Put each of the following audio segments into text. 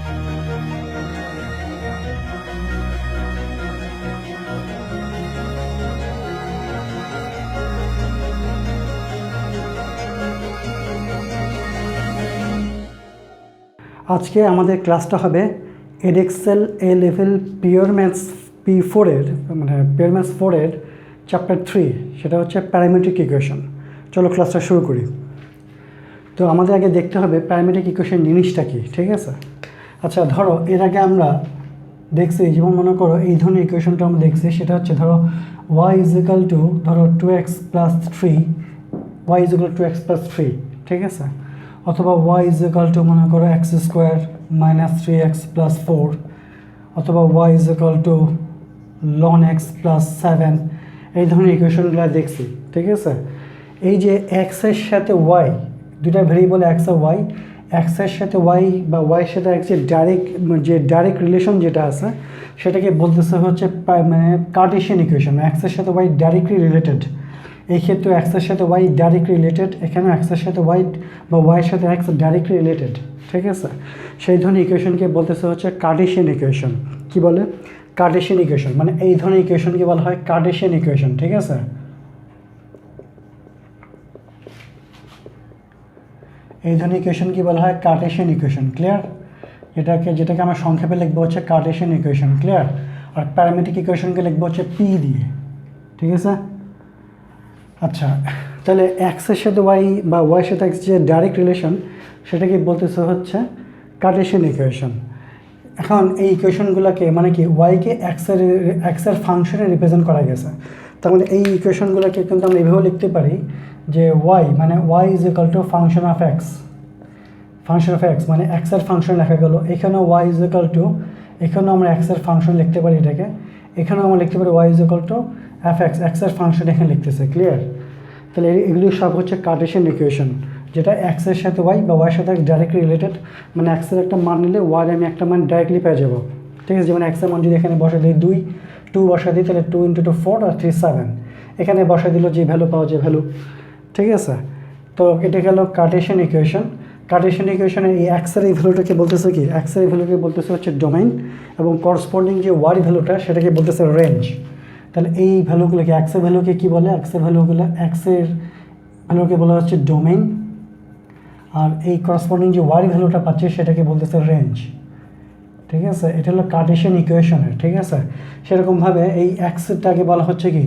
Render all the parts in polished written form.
আজকে আমাদের ক্লাসটা হবে Edexcel A level pure maths P4 এর মানে পিওর ম্যাথস 4 এর চ্যাপ্টার 3, সেটা হচ্ছে প্যারামেট্রিক ইকুয়েশন। চলো ক্লাসটা শুরু করি। তো আমাদের আগে দেখতে হবে প্যারামেট্রিক ইকুয়েশন জিনিসটা কি, ঠিক আছে? আচ্ছা, ধরো এর আগে আমরা দেখছি, যেমন মনে করো এই ধরনের ইকুয়েশনটা আমরা দেখছি, সেটা হচ্ছে ধরো y = ধরো 2x + 3, y = 2x + 3, ঠিক আছে? অথবা y = মনে করো x² - 3x + 4, অথবা y = ln x + 7, এই ধরনের ইকুয়েশনগুলো দেখছি, ঠিক আছে? এই যে x এর সাথে y, দুটা ভেরিয়েবল x আর y, x এর সাথে y বা y এর সাথে x এর ডাইরেক্ট রিলেশন যেটা আছে সেটাকে বলতেছে হচ্ছে মানে কার্টেশিয়ান ইকুয়েশন। x এর সাথে y ডাইরেক্টলি রিলেটেড, এই ক্ষেত্রে x এর সাথে y ডাইরেক্টলি রিলেটেড, এখানে x এর সাথে y বা y এর সাথে x ডাইরেক্টলি রিলেটেড, ঠিক আছে? সেই ধরনের ইকুয়েশনকে বলতেছে হচ্ছে কার্টেশিয়ান ইকুয়েশন। কি বলে? কার্টেশিয়ান ইকুয়েশন, মানে এই ধরনের ইকুয়েশনকে বলা হয় কার্টেশিয়ান ইকুয়েশন, ঠিক আছে? এই ধরনের ইকুয়েশনকে বলা হয় কার্টেশিয়ান ইকুয়েশন, ক্লিয়ার? যেটাকে আমরা সংক্ষেপে লিখবো হচ্ছে কার্টেশিয়ান ইকুয়েশন, ক্লিয়ার? আর প্যারামেট্রিক ইকুয়েশনকে লিখবো হচ্ছে P দিয়ে, ঠিক আছে? আচ্ছা, তাহলে x এর সাথে y বা y এর সাথে x যে ডাইরেক্ট রিলেশন সেটাকে বলতেছে হচ্ছে কার্টেশিয়ান ইকুয়েশন। এখন এই ইকুয়েশনগুলোকে মানে কি ওয়াইকে এক্স এর ফাংশনে রিপ্রেজেন্ট করা গেছে। তার মানে এই ইকুয়েশনগুলোকে কিন্তু আমরা এভাবেও লিখতে পারি যে y মানে y = ফাংশন অফ x, মানে x এর ফাংশন লেখা গেল। এখানেও y = এখানেও আমরা x এর ফাংশন লিখতে পারি এটাকে, এখানেও আমরা লিখতে পারি y = fx, x এর ফাংশন এখানে লিখতেছে, ক্লিয়ার? তাহলে এগুলি সব হচ্ছে কার্টেশিয়ান ইকুয়েশন, যেটা x এর সাথে y বা y এর সাথে ডাইরেক্টলি রিলেটেড, মানে x এর একটা মান নিলে y এর আমি একটা মান ডাইরেক্টলি পেয়ে যাবো, ঠিক আছে? যেমন x এর মান যদি এখানে বসা দিই 2 বসা দিই, তাহলে 2 × 2 4 আর 3 7, এখানে বসা দিল যে ভ্যালু পাওয়া যায় ভ্যালু, ঠিক আছে? তো এটা গেল কার্টেশিয়ান ইকুয়েশন। কার্টেশিয়ান ইকুয়েশনে এই x এর এই ভ্যালুটাকে বলতেছে কি, x এর এই ভ্যালুকে বলতেছে হচ্ছে ডোমেইন, এবং করসপন্ডিং যে y ভ্যালুটা সেটাকে বলতেছে রেঞ্জ। তাহলে এই ভ্যালুগুলোকে x এর ভ্যালুকে কী বলে? x এর ভ্যালুকে বলা হচ্ছে ডোমেইন, আর এই করসপন্ডিং যে y ভ্যালুটা পাচ্ছে সেটাকে বলতেছে রেঞ্জ, ঠিক আছে? এটা হলো কার্টেশিয়ান ইকুয়েশনের, ঠিক আছে? সেরকমভাবে এই x-টাকে বলা হচ্ছে কি,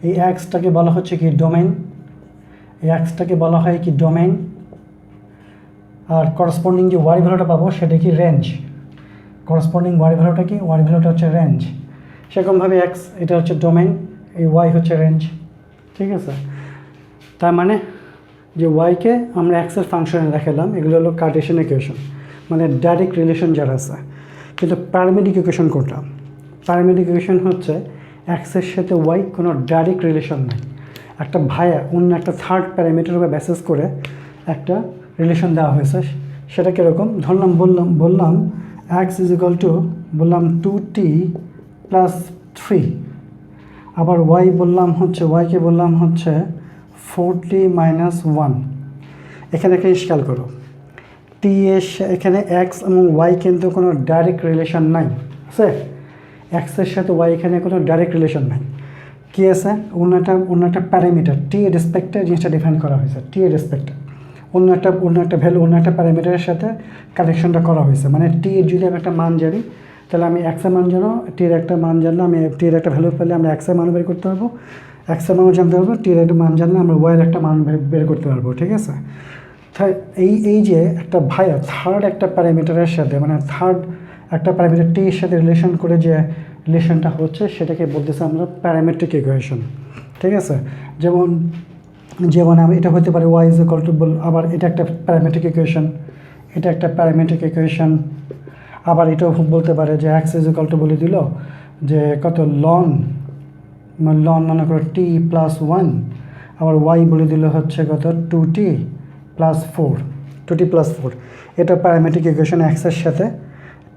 এই x-টাকে বলা হচ্ছে কি ডোমেইন, এই x-টাকে বলা হয় কি ডোমেইন, আর করসপন্ডিং যে y ভ্যালুটা পাবো সেটা কি রেঞ্জ। করসপন্ডিং y ভ্যালুটা কি, y ভ্যালুটা হচ্ছে রেঞ্জ। সেরকমভাবে x এটা হচ্ছে ডোমেইন, এই y হচ্ছে রেঞ্জ, ঠিক আছে? তার মানে যে ওয়াইকে আমরা x এর ফাংশনে দেখালাম, এগুলো হলো কার্টেশিয়ান ইকুয়েশন, মানে ডাইরেক্ট রিলেশন যারা আছে। কিন্তু প্যারামেট্রিক ইকুয়েশন কোনটা? প্যারামেট্রিক ইকুয়েশন হচ্ছে x এর সাথে y কোনো ডাইরেক্ট রিলেশন নাই, একটা ভায়া অন্য একটা থার্ড প্যারামিটার বা বেসিস করে একটা রিলেশন দেওয়া হয়েছে। সেটা কীরকম? বললাম x বললাম 2t + 3, আবার y বললাম হচ্ছে y-কে বললাম হচ্ছে 4t - 1। এখানে একটা খেয়াল করো, t এর এখানে x এবং y কিন্তু কোনো ডাইরেক্ট রিলেশন নাই, আছে? x এর সাথে y এখানে কোনো ডাইরেক্ট রিলেশন নাই। কী আছে? অন্য একটা প্যারামিটার t এর রেসপেক্টে জিনিসটা ডিফাইন করা হয়েছে, t এর রেসপেক্টে অন্য একটা ভ্যালু, অন্য একটা প্যারামিটারের সাথে কানেকশনটা করা হয়েছে। মানে t এর যদি আমি একটা মান জানি, তাহলে আমি x এর মান জানো, t এর একটা মান জানলে আমি t এর একটা ভ্যালু পেলে আমরা x এর মান বের করতে পারবো, x এর মানও জানতে পারবো, t এর একটা মান জানলে আমরা y এর একটা মান বের করতে পারবো, ঠিক আছে? তাই এই যে একটা ভাইয়া থার্ড একটা প্যারামিটারের সাথে, মানে থার্ড একটা প্যারামিটার t এর সাথে রিলেশন করে যে রিলেশনটা হচ্ছে সেটাকে বলতেছে আমরা প্যারামেট্রিক ইকুয়েশন, ঠিক আছে? যেমন আমি এটা হতে পারে y = আবার এটা একটা প্যারামেট্রিক ইকুয়েশন, এটা একটা প্যারামেট্রিক ইকুয়েশন। আবার এটাও বলতে পারে যে x = বলে দিল যে কত লন মনে করো t + 1, আবার y বলে দিল হচ্ছে কত 2t + 4, এটা প্যারামেট্রিক ইকুয়েশন। x এর সাথে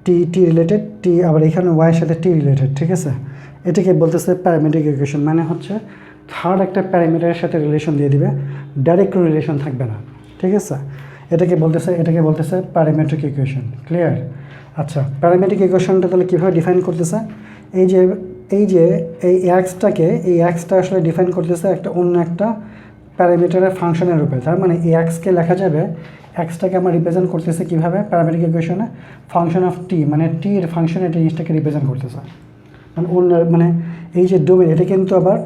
t রিলেটেড, t আবার এখানে y এর সাথে t রিলেটেড, ঠিক আছে? এটাকে বলতেছে প্যারামেট্রিক ইকুয়েশন, মানে হচ্ছে থার্ড একটা প্যারামিটারের সাথে রিলেশন দিয়ে দিবে, ডাইরেক্ট কোনো রিলেশন থাকবে না, ঠিক আছে? এটাকে বলতেছে প্যারামেট্রিক ইকুয়েশন। ক্লিয়ার? আচ্ছা, প্যারামেট্রিক ইকুয়েশনটা তাহলে কীভাবে ডিফাইন করতেছে? এই যে এই এক্সটা আসলে ডিফাইন করতেছে অন্য একটা প্যারামিটারের ফাংশনের রূপে। তার মানে এই এক্সকে লেখা যাবে, এক্সটাকে আমরা রিপ্রেজেন্ট করতেছে কীভাবে প্যারামেট্রিক ইকুয়েশনে? ফাংশন অফ টি, মানে টি এর ফাংশন এটা জিনিসটাকে রিপ্রেজেন্ট করতেছে। মানে এই যে ডোমেন, এটা কিন্তু আবার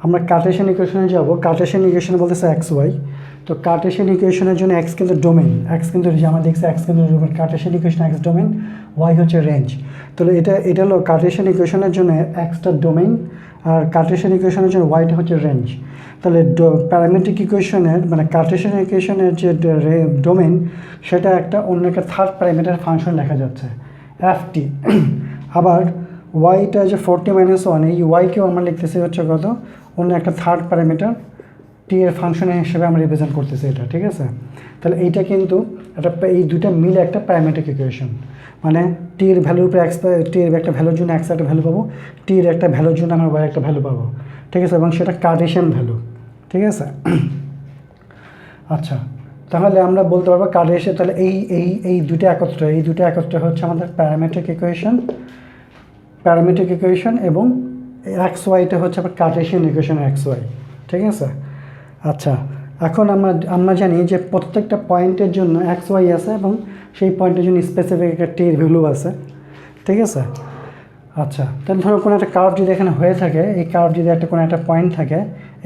আমরা কার্টেশিয়ান ইকুয়েশনে যাব। কার্টেশিয়ান ইকুয়েশনে বলতেছে এক্স ওয়াই। তো কার্টেশিয়ান ইকুয়েশনের জন্য এক্স কিন্তু ডোমেন, এক্স কিন্তু আমরা দেখছি এক্স কিন্তু domain. Cartesian equation x domain, y হচ্ছে রেঞ্জ। তাহলে এটা হলো কার্টেশিয়ান ইকুয়েশনের জন্য এক্সটা ডোমেন, আর কার্টেশিয়ান ইকুয়েশনের জন্য ওয়াইটা হচ্ছে রেঞ্জ। তাহলে প্যারামেট্রিক ইকুয়েশনের মানে কার্টেশিয়ান ইকুয়েশনের যে ডোমেন, সেটা অন্য একটা থার্ড প্যারামিটার ফাংশন লেখা যাচ্ছে এফ টি। আবার ওয়াইটা যে 40-1, এই ওয়াইকেও আমরা লিখতেছি হচ্ছে কত? অন্য একটা থার্ড প্যারামিটার টি এর ফাংশনের হিসেবে আমরা রিপ্রেজেন্ট করতেছি এটা। ঠিক আছে? তাহলে এইটা কিন্তু এই দুটা মিলে একটা প্যারামেট্রিক ইকুয়েশন। মানে টি এর ভ্যালুর উপরে টি এর একটা ভ্যালুর জন্য এক্স একটা ভ্যালু পাবো, টি এর একটা ভ্যালুর জন্য আমরা ওয়াই একটা ভ্যালু পাবো। ঠিক আছে? এবং সেটা কার্টেশিয়ান ভ্যালু। ঠিক আছে? আচ্ছা, তাহলে আমরা বলতে পারবো কার্টেশিয়ান, তাহলে এই দুটো একত্রে হচ্ছে আমাদের প্যারামেট্রিক ইকুয়েশন এবং এক্স ওয়াইটা হচ্ছে আবার কার্টেশিয়ান ইকুয়েশন এক্স ওয়াই। ঠিক আছে? আচ্ছা, এখন আমরা জানি যে প্রত্যেকটা পয়েন্টের জন্য এক্স ওয়াই আছে এবং সেই পয়েন্টের জন্য স্পেসিফিক একটা টির ভ্যালু আছে। ঠিক আছে? আচ্ছা, তাহলে ধরো কোনো একটা কার্ভ যদি এখানে হয়ে থাকে, এই কার্ভ যদি কোনো একটা পয়েন্ট থাকে,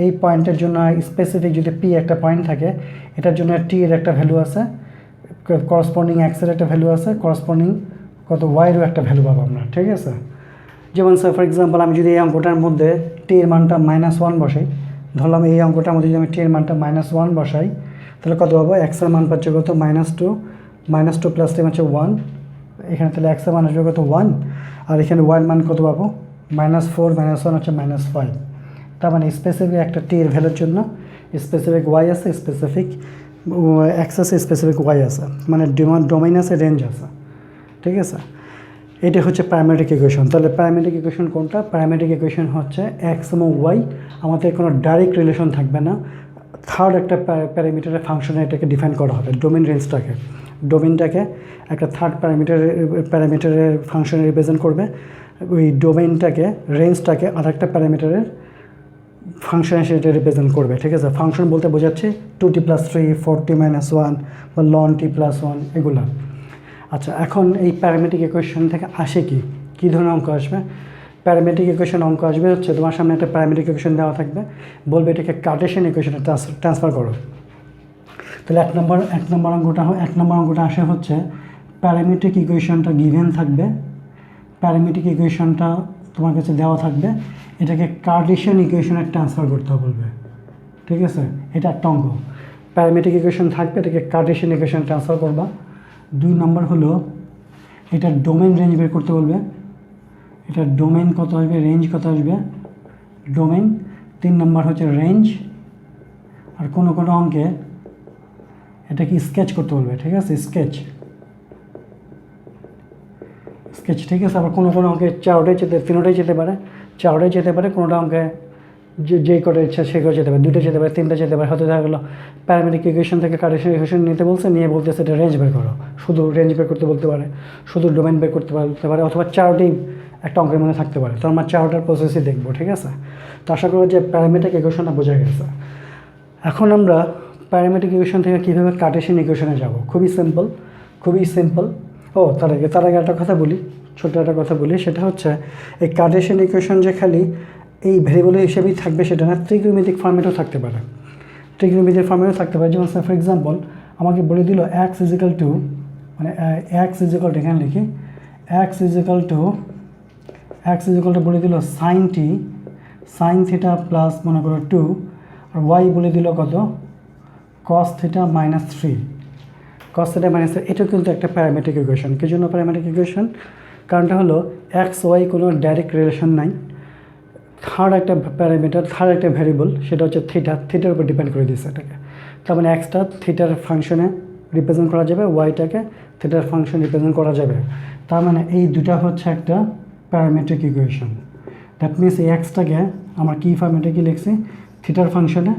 এই পয়েন্টের জন্য স্পেসিফিক যদি পি একটা পয়েন্ট থাকে, এটার জন্য টি এর একটা ভ্যালু আছে, করসপন্ডিং এক্সের একটা ভ্যালু আছে, করসপন্ডিং ওয়াইয়েরও একটা ভ্যালু পাবো আমরা। ঠিক আছে? যেমন স্যার ফর এক্সাম্পল আমি যদি এই অঙ্কটার মধ্যে টি এর মানটা -1 বসাই, ধরলাম এই অঙ্কটার মধ্যে যদি আমি টি এর মানটা -1 বসাই, তাহলে কত পাবো? এক্সের মান পাচ্ছে কত? -2 প্লাস টি হচ্ছে 1। এখানে তাহলে এক্সের মান আসবে কত? 1। আর এখানে ওয়াইয়ের মান কত পাবো? -4 -1 হচ্ছে -5। তার মানে স্পেসিফিক একটা টি এর ভ্যালুর জন্য স্পেসিফিক ওয়াই আছে, স্পেসিফিক এক্স আছে, স্পেসিফিক ওয়াই আছে, মানে ডোমেইন আছে, রেঞ্জ আছে। ঠিক আছে? এটা হচ্ছে প্যারামেট্রিক ইকুয়েশন। তাহলে প্যারামেট্রিক ইকুয়েশন কোনটা? প্যারামেট্রিক ইকুয়েশন হচ্ছে এক্স এবং ওয়াই, আমাদের কোনো ডাইরেক্ট রিলেশন থাকবে না, থার্ড একটা প্যারামিটারের ফাংশনে এটাকে ডিফাইন করা হবে। ডোমেনটাকে একটা থার্ড প্যারামিটারের ফাংশনে রিপ্রেজেন্ট করবে, ওই ডোমেনটাকে রেঞ্জটাকে আর একটা প্যারামিটারের ফাংশনে সেটা রিপ্রেজেন্ট করবে। ঠিক আছে? ফাংশন বলতে বোঝাচ্ছে 2t + 3, 4t-1 বা ln t + 1 এগুলো। আচ্ছা, এখন এই প্যারামেট্রিক ইকুয়েশন থেকে আসে কী ধরনের অঙ্ক আসবে? প্যারামেট্রিক ইকুয়েশন অঙ্ক আসবে হচ্ছে তোমার সামনে একটা প্যারামেট্রিক ইকুয়েশন দেওয়া থাকবে, বলবে এটাকে কার্টেশিয়ান ইকুয়েশনে ট্রান্সফার করো। তাহলে এক নম্বর অঙ্কটা আসে হচ্ছে প্যারামেট্রিক ইকুয়েশনটা গিভেন থাকবে, প্যারামেট্রিক ইকুয়েশনটা তোমার কাছে দেওয়া থাকবে, এটাকে কার্টেশিয়ান ইকুয়েশনে ট্রান্সফার করতে বলবে। ঠিক আছে? এটা একটা অঙ্ক। প্যারামেট্রিক ইকুয়েশন থাকবে, এটাকে কার্টেশিয়ান ইকুয়েশনে ট্রান্সফার করবা। 2 নম্বর হলো এটার ডোমেন রেঞ্জ বের করতে বলবে, এটার ডোমেন কত আসবে, রেঞ্জ কত আসবে, ডোমেন। 3 নম্বর হচ্ছে রেঞ্জ। আর কোনো অঙ্কে এটাকে স্কেচ করতে বলবে। ঠিক আছে? স্কেচ। ঠিক আছে? আবার কোনো অঙ্কে তিনোটাই যেতে পারে, যেতে পারে। কোনোটা অঙ্কে যে কটা ইচ্ছা সে করে যেতে পারে, 2টা যেতে পারে, 3টা যেতে পারে। হয়তো দেখা গেলো প্যারামেট্রিক ইকুয়েশন থেকে কার্টেশিয়ান ইকুয়েশন নিতে বলছে, নিয়ে বলতেছে এটা রেঞ্জ বের করো, শুধু রেঞ্জ বের করতে বলতে পারে, শুধু ডোমেন বের করতে পারে, অথবা 4টেই একটা অঙ্কের মধ্যে থাকতে পারে। তো আমরা 4টার প্রসেসই দেখবো। ঠিক আছে? তো আশা করি যে প্যারামেট্রিক ইকুয়েশনটা বোঝা গেছে। এখন আমরা প্যারামেট্রিক ইকুয়েশন থেকে কীভাবে কার্টেশিয়ান ইকুয়েশনে যাব, খুবই সিম্পল। তার আগে একটা কথা বলি, ছোট্ট একটা কথা বলি, সেটা হচ্ছে এই কার্টেশিয়ান ইকুয়েশন যে খালি এই ভেরিয়েবল হিসেবেই থাকবে সেটা না, ত্রিকোণমিতিক ফর্মেটও থাকতে পারে। যেমন ফর এক্সাম্পল আমাকে বলে দিল এক্স ইজিক্যাল টু এখানে লিখি এক্স ইজিক্যাল টু বলে দিল সাইন থিটা প্লাস মনে করো 2, আর ওয়াই বলে দিল কত? cos θ -3, এটাও কিন্তু একটা প্যারামেট্রিক ইকুয়েশন। কি জন্য প্যারামেট্রিক ইকুয়েশন? কারণটা হলো এক্স ওয়াই কোনো ডাইরেক্ট রিলেশন নাই, থার্ড একটা প্যারামিটার, থার্ড একটা ভ্যারিয়েবল, সেটা হচ্ছে থিটার উপর ডিপেন্ড করে দিচ্ছে এটাকে। তার মানে এক্সটা থিটার ফাংশনে রিপ্রেজেন্ট করা যাবে, ওয়াইটাকে থিটার ফাংশন রিপ্রেজেন্ট করা যাবে। তার মানে এই দুটা হচ্ছে একটা প্যারামেট্রিক ইকুয়েশন। দ্যাট মিনস এই এক্সটাকে আমার কি ফর্মেটে লিখছি? থিটার ফাংশনে,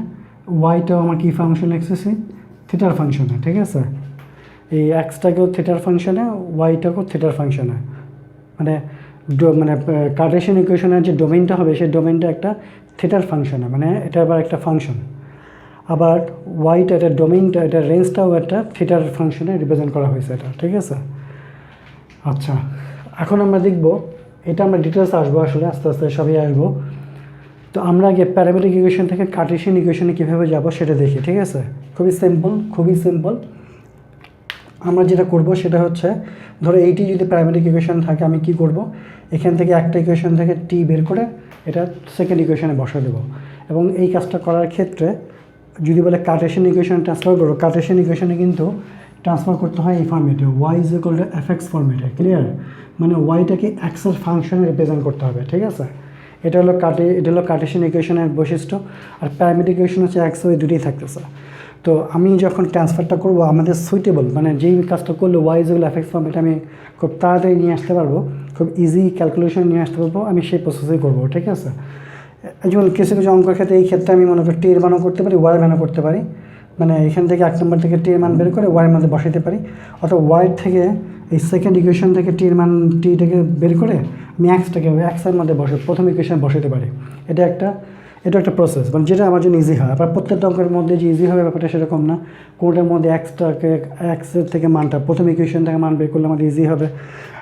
ওয়াইটাও আমার কি ফাংশন লিখতেছি? থিটার ফাংশনে, ঠিক আছে? এই এক্সটাকেও থিটার ফাংশনে, ওয়াইটাকেও থিটার ফাংশনে, মানে মানে কার্টেশিয়ান ইকুয়েশনের যে ডোমেইনটা হবে সেই ডোমেইনটা একটা থিটার ফাংশনে, মানে এটা আবার একটা ফাংশন। আবার ওয়াইটা এটা ডোমেইনটা, এটা রেঞ্জটাও একটা থিটার ফাংশনে রিপ্রেজেন্ট করা হয়েছে এটা, ঠিক আছে? আচ্ছা, এখন আমরা দেখব, এটা আমরা ডিটেলস আসবো, আসলে আস্তে আস্তে সবই আসবো। তো আমরা আগে প্যারামেট্রিক ইকুয়েশন থেকে কার্টেশিয়ান ইকুয়েশনে কীভাবে যাব সেটা দেখি, ঠিক আছে? খুবই সিম্পল। আমরা যেটা করব সেটা হচ্ছে, ধরো এইটি যদি প্যারামেট্রিক ইকুয়েশন থাকে, আমি কি করব, এখান থেকে একটা ইকুয়েশন থেকে টি বের করে এটা সেকেন্ড ইকুয়েশনে বসা দেবো। এবং এই কাজটা করার ক্ষেত্রে যদি বলে কার্টেশিয়ান ইকুয়েশন ট্রান্সফার করো, কার্টেশিয়ান ইকুয়েশনে কিন্তু ট্রান্সফার করতে হয় এই ফর্মেটে, Y is equal to F X ফর্মেটে, ক্লিয়ার? মানে ওয়াইটাকে এক্সের ফাংশনে রিপ্রেজেন্ট করতে হবে, ঠিক আছে? এটা হলো কার্টেশিয়ান ইকুয়েশনের বৈশিষ্ট্য। আর প্যারামেট্রিক ইকুয়েশন হচ্ছে এক্স ওয়াই দুটোই থাকতেছে। তো আমি যখন ট্রান্সফারটা করব, আমাদের সুইটেবল, মানে যেই কাজটা করলে Y is equal F X ফর্মেটে আমি খুব তাড়াতাড়ি নিয়ে আসতে পারবো, খুব ইজি ক্যালকুলেশন নিয়ে আসতে পারবো, আমি সেই প্রসেসেই করবো, ঠিক আছে? যেমন কিছু কিছু অঙ্কের ক্ষেত্রে এই ক্ষেত্রে আমি মনে করি টি এর মানও করতে পারি, ওয়াই এর মানও করতে পারি। মানে এখান থেকে 1 নম্বর থেকে টি এর মান বের করে ওয়াই এর মধ্যে বসাইতে পারি, অথবা ওয়াই থেকে এই সেকেন্ড ইকুয়েশন থেকে টি এর মান টিটাকে বের করে আমি এক্সের মধ্যে প্রথম ইকুয়েশন বসাইতে পারি। এটা একটা প্রসেস, মানে যেটা আমার জন্য ইজি হয়। আবার প্রত্যেকটা অঙ্কের মধ্যে যে ইজি হবে ব্যাপারটা সেরকম না। কোনটার মধ্যে এক্সের থেকে মানটা প্রথম ইকুয়েশন থেকে মান বের করলে আমাদের ইজি হবে,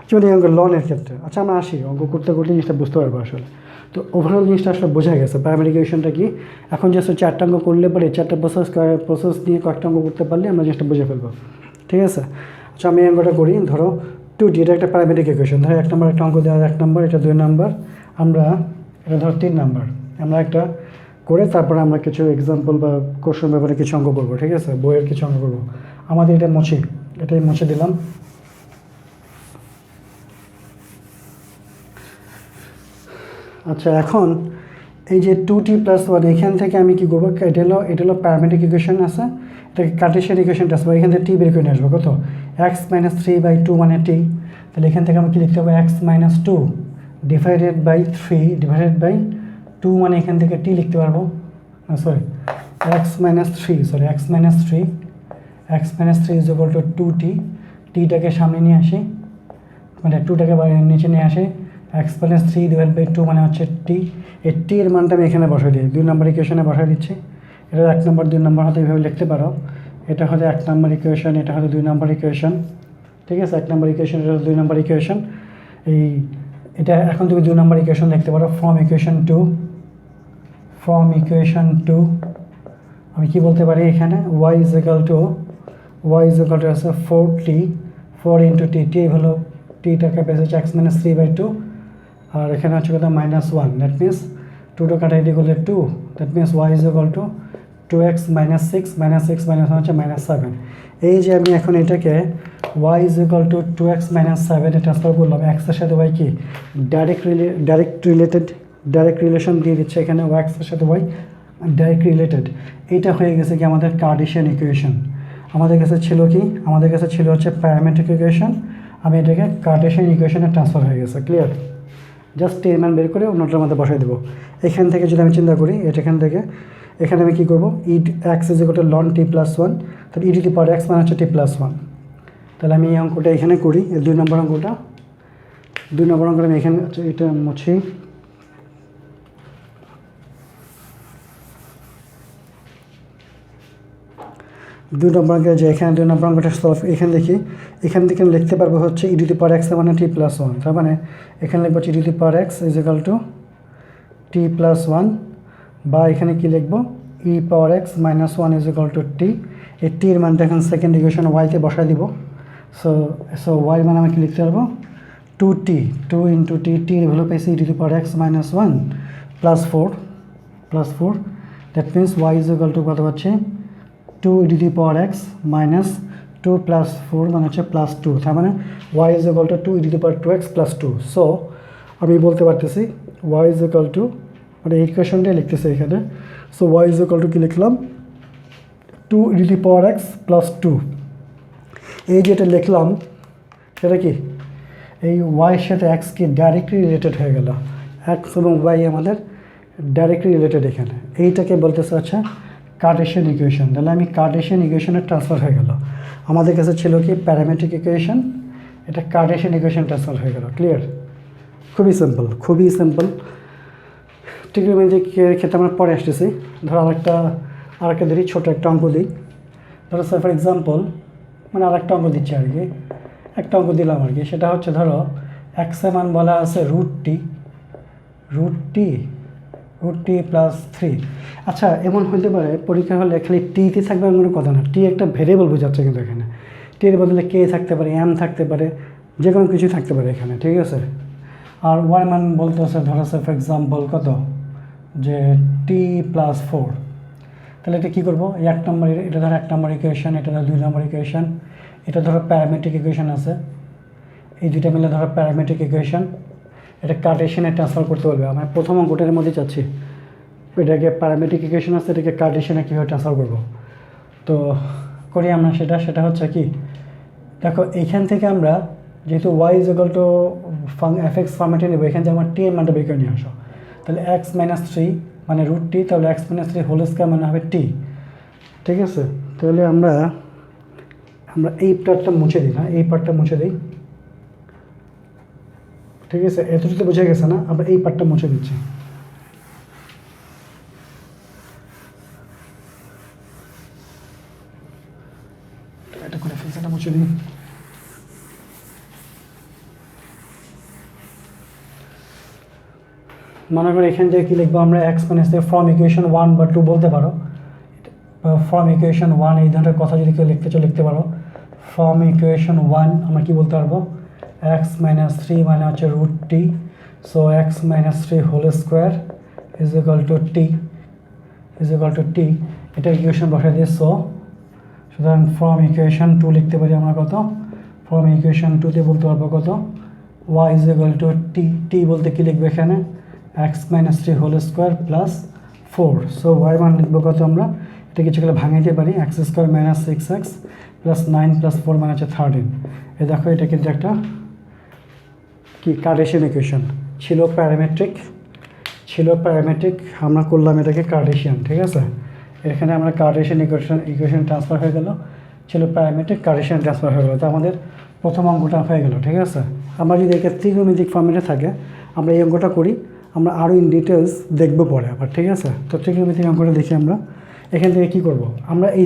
যেমন এই অঙ্কের লনের ক্ষেত্রে। আচ্ছা, আমরা আসি অঙ্ক করতে জিনিসটা বুঝতে পারবো আসলে। তো ওভারঅল জিনিসটা আসলে বোঝা গেছে প্যারামেট্রিক ইকুয়েশনটা কি। এখন জাস্ট 4টা অঙ্ক করলে পরে 4টা প্রসেস নিয়ে কয়েকটা অঙ্ক করতে পারলে আমরা জিনিসটা বুঝে ফেলবো, ঠিক আছে? আচ্ছা, আমি অঙ্কটা করি। ধরো 2D, এটা একটা প্যারামেট্রিক ইকুয়েশন। ধরো 1 নম্বর একটা অঙ্ক দেওয়া, 1 নম্বর, এটা 2 নম্বর, আমরা এটা ধরো 3 নম্বর, আমরা একটা করে তারপরে আমরা কিছু এক্সাম্পল বা কোশ্চেন ব্যাপারে কিছু অঙ্ক করবো, ঠিক আছে? বইয়ের কিছু অঙ্ক করবো। আমাদের এটাই মুছে দিলাম। আচ্ছা, এখন এই যে 2t + 1, এখান থেকে আমি কী করবো, এটা হলো প্যারামেট্রিক ইকুয়েশন আছে, এটাকে কার্টেশিয়ান ইকুয়েশনটা আসবো। এখান থেকে টি বের করে নিয়ে আসবো, কত? x - 3/2 মানে টি। তাহলে এখান থেকে আমি কী লিখতে হবে, x - 2 divided by 3 divided by 2, মানে এখান থেকে টি লিখতে পারবো, x - 3 is equal two 2t। টিটাকে সামনে নিয়ে আসি, মানে 2টাকে নিচে নিয়ে আসি, x - 3 ডিভাইড বাই 2 মানে হচ্ছে টি। এই টি এর মানটা আমি এখানে বসাই দিই, 2 নম্বর ইকুয়েশনে বসাই দিচ্ছি। এটা 1 নম্বর 2 নম্বর হতে এইভাবে লিখতে পারো। এটা হলো 1 নম্বর ইকুয়েশন, এটা হলো 2 নম্বর ইকুয়েশন, ঠিক আছে? 1 নম্বর ইকুয়েশন, এটা হলো 2 নম্বর ইকুয়েশন। এটা এখন তুমি 2 নম্বর ইকুয়েশন লিখতে পারো, ফ্রম ইকুয়েশন 2 আমি কি বলতে পারি এখানে, y ইজ ইকুয়াল টু আছে 4t, 4 ইন্টু টি, টি হলো টিটাকে পেয়েছে হচ্ছে x - 3/2, আর এখানে হচ্ছে কত, -1, দ্যাট মিনস 2টা কাটাইতে করলে 2, that means y is equal two 2x - 6 - 6 - 1 হচ্ছে -7। এই যে আমি এখন এটাকে y is equal two 2x - 7 transfer করলাম, x এর সাথে y কি ডাইরেক্ট রিলেশন দিয়ে দিচ্ছে এখানে, x এর সাথে y ডাইরেক্ট রিলেটেড। এইটা হয়ে গেছে কি আমাদের কার্টেশিয়ান ইকুয়েশন। আমাদের কাছে ছিল হচ্ছে প্যারামেট্রিক ইকুয়েশন, আমি এটাকে কার্টেশিয়ান ইকুয়েশনে ট্রান্সফার হয়ে গেছে, ক্লিয়ার? জাস্ট টি এর মান বের করে অন্যটার মধ্যে বসাই দেবো। এখান থেকে যদি আমি চিন্তা করি, এখানে আমি কী করবো, x is equal two ln t + 1, তাহলে e⁻x মানে হচ্ছে t + 1। তাহলে আমি এই অঙ্কটা এখানে করি, এই 2 নম্বর অঙ্কটা আমি এখানে এটা মুছি। দুই নম্বর অঙ্কে যে এখানে 2 নম্বর অঙ্কটা সলভ, এখানে দেখি, এখান থেকে লিখতে পারবো হচ্ছে e⁻x মানে t + 1, তার মানে এখানে লিখবো e⁻x is equal to t + 1, বা এখানে কি লিখবো, e⁻x - 1 is equal to t। এই টি এর মানটা এখন সেকেন্ড ইকুয়েশন ওয়াইতে বসাই দিব। সো ওয়াই মানে আমি কি লিখতে পারবো, 2t, 2 ইন্টু টি, টি এর ভ্যালু পেয়েছি e⁻x - 1 + 4, that means y is equal to কত পাচ্ছি, 2 e⁻x - 2 + 4 মানে হচ্ছে +2, তার মানে y is equal two 2 e⁻2x + 2। So আমি বলতে পারতেছি y ইজ ইকুয়াল টু, মানে এই ইকুয়েশনটাই লিখতেছি এখানে। So y is equal two কি লিখলাম, 2 e⁻x + 2। এই যেটা লিখলাম সেটা কি, এই y এর সাথে x কি ডাইরেক্টলি রিলেটেড হয়ে গেল, x এবং y আমাদের ডাইরেক্টলি রিলেটেড এখানে। এইটাকে বলতেছে আচ্ছা কার্টেশিয়ান ইকুয়েশন, তাহলে আমি কার্টেশিয়ান ইকুয়েশনে ট্রান্সফার হয়ে গেল। আমাদের কাছে ছিল কি প্যারামেট্রিক ইকুয়েশন, এটা কার্টেশিয়ান ইকুয়েশন ট্রান্সফার হয়ে গেল। ক্লিয়ার? খুবই সিম্পল, খুবই সিম্পল। ট্রিগোনোমেট্রিকের ক্ষেত্রে আমরা পরে আসতেছি। ধরো আরেকটা ধরি, ছোটো একটা অঙ্ক দিই। ধরো ফর এক্সাম্পল, মানে আরেকটা অঙ্ক দিচ্ছি আর কি, একটা অঙ্ক দিলাম আর কি। সেটা হচ্ছে ধরো এক্সের মান বলা আছে √t প্লাস 3। আচ্ছা, এমন হতে পারে পরীক্ষা হলে খালি টিতে থাকবে এমন কোনো কথা না। টি একটা ভেরিয়েবল বোঝাচ্ছে, কিন্তু এখানে টির বদলে কে থাকতে পারে, এম থাকতে পারে, যে কোনো কিছু থাকতে পারে এখানে, ঠিক আছে। আর ওয়াই মান বলতেছে ধরো ফর এক্সাম্পল কত, যে টি প্লাস 4। তাহলে এটা কী করবো, এক নম্বর, এটা ধরো 1 নম্বর ইকুয়েশন, এটা ধরো 2 নম্বর ইকুয়েশন, এটা ধরো প্যারামেট্রিক ইকুয়েশন আছে, এই দুইটা মিলে ধরো প্যারামেট্রিক ইকুয়েশন। এটা কার্টেশিয়ানে ট্রান্সফার করতে বলবে। আমি প্রথম অঙ্কটার মধ্যে চাচ্ছি এটাকে প্যারামেট্রিক ইকুয়েশন আছে, এটাকে কার্টেশিয়ানে কীভাবে ট্রান্সফার করবো। তো করি আমরা সেটা হচ্ছে কি, দেখো এইখান থেকে আমরা যেহেতু y is equal to fx ফর্মেটে নেবো, এখান থেকে আমার টি এর মানটা বের করে নিয়ে আসো। তাহলে x - 3 মানে √t, তাহলে x - 3 হোল স্কয়ার মানে হবে t। ঠিক আছে, তাহলে আমরা এই পার্টটা মুছে দিই না, এই পার্টটা মুছে দিই। ঠিক আছে, এতটুকু বুঝে গেছে না, আমরা এই পার্টটা মুছে দিচ্ছি। এটা করে ফেলছি, এটা মুছে দিই। মনে করি এখান থেকে কী লিখবো আমরা, x - 3 ফ্রম ইকুয়েশন 1 বা 2 বলতে পারো। ফ্রম ইকুয়েশন 1 এই ধরনের কথা যদি কেউ লিখতে চাও লিখতে পারো। ফ্রম ইকুয়েশন 1 আমরা কী বলতে পারবো, x - 3 মানে হচ্ছে √t, so x - 3 whole square is equal to t। এটা ইকুয়েশন বসাই দিয়ে, সুতরাং ফ্রম ইকুয়েশন 2 লিখতে পারি আমরা কত, ফ্রম ইকুয়েশন 2তে বলতে পারবো কত, y is equal to t বলতে কী লিখবো এখানে, x - 3 whole square plus 4। So y মান লিখবো কত আমরা, এটা কিছু গেলে ভাঙাইতে পারি, x square - 6x plus 9 plus 4 মানে হচ্ছে 13। এই দেখো এটা কিন্তু একটা কি কার্টেশিয়ান ইকুয়েশন ছিল, প্যারামেট্রিক, আমরা করলাম এটাকে কার্টেশিয়ান। ঠিক আছে, এখানে আমরা কার্টেশিয়ান ইকুয়েশন ট্রান্সফার হয়ে গেল, ছিল প্যারামেট্রিক, কার্টেশিয়ান ট্রান্সফার হয়ে গেলো। তো আমাদের প্রথম অঙ্কটা হয়ে গেল। ঠিক আছে, আমরা যদি একে ত্রিকোণমিতিক ফর্মেটে থাকে, আমরা এই অঙ্কটা করি, আমরা আরও ইন ডিটেলস দেখবো পরে আবার। ঠিক আছে, তো ত্রিকোণমিতিক অঙ্কটা দেখি আমরা এখান থেকে কী করব। আমরা এই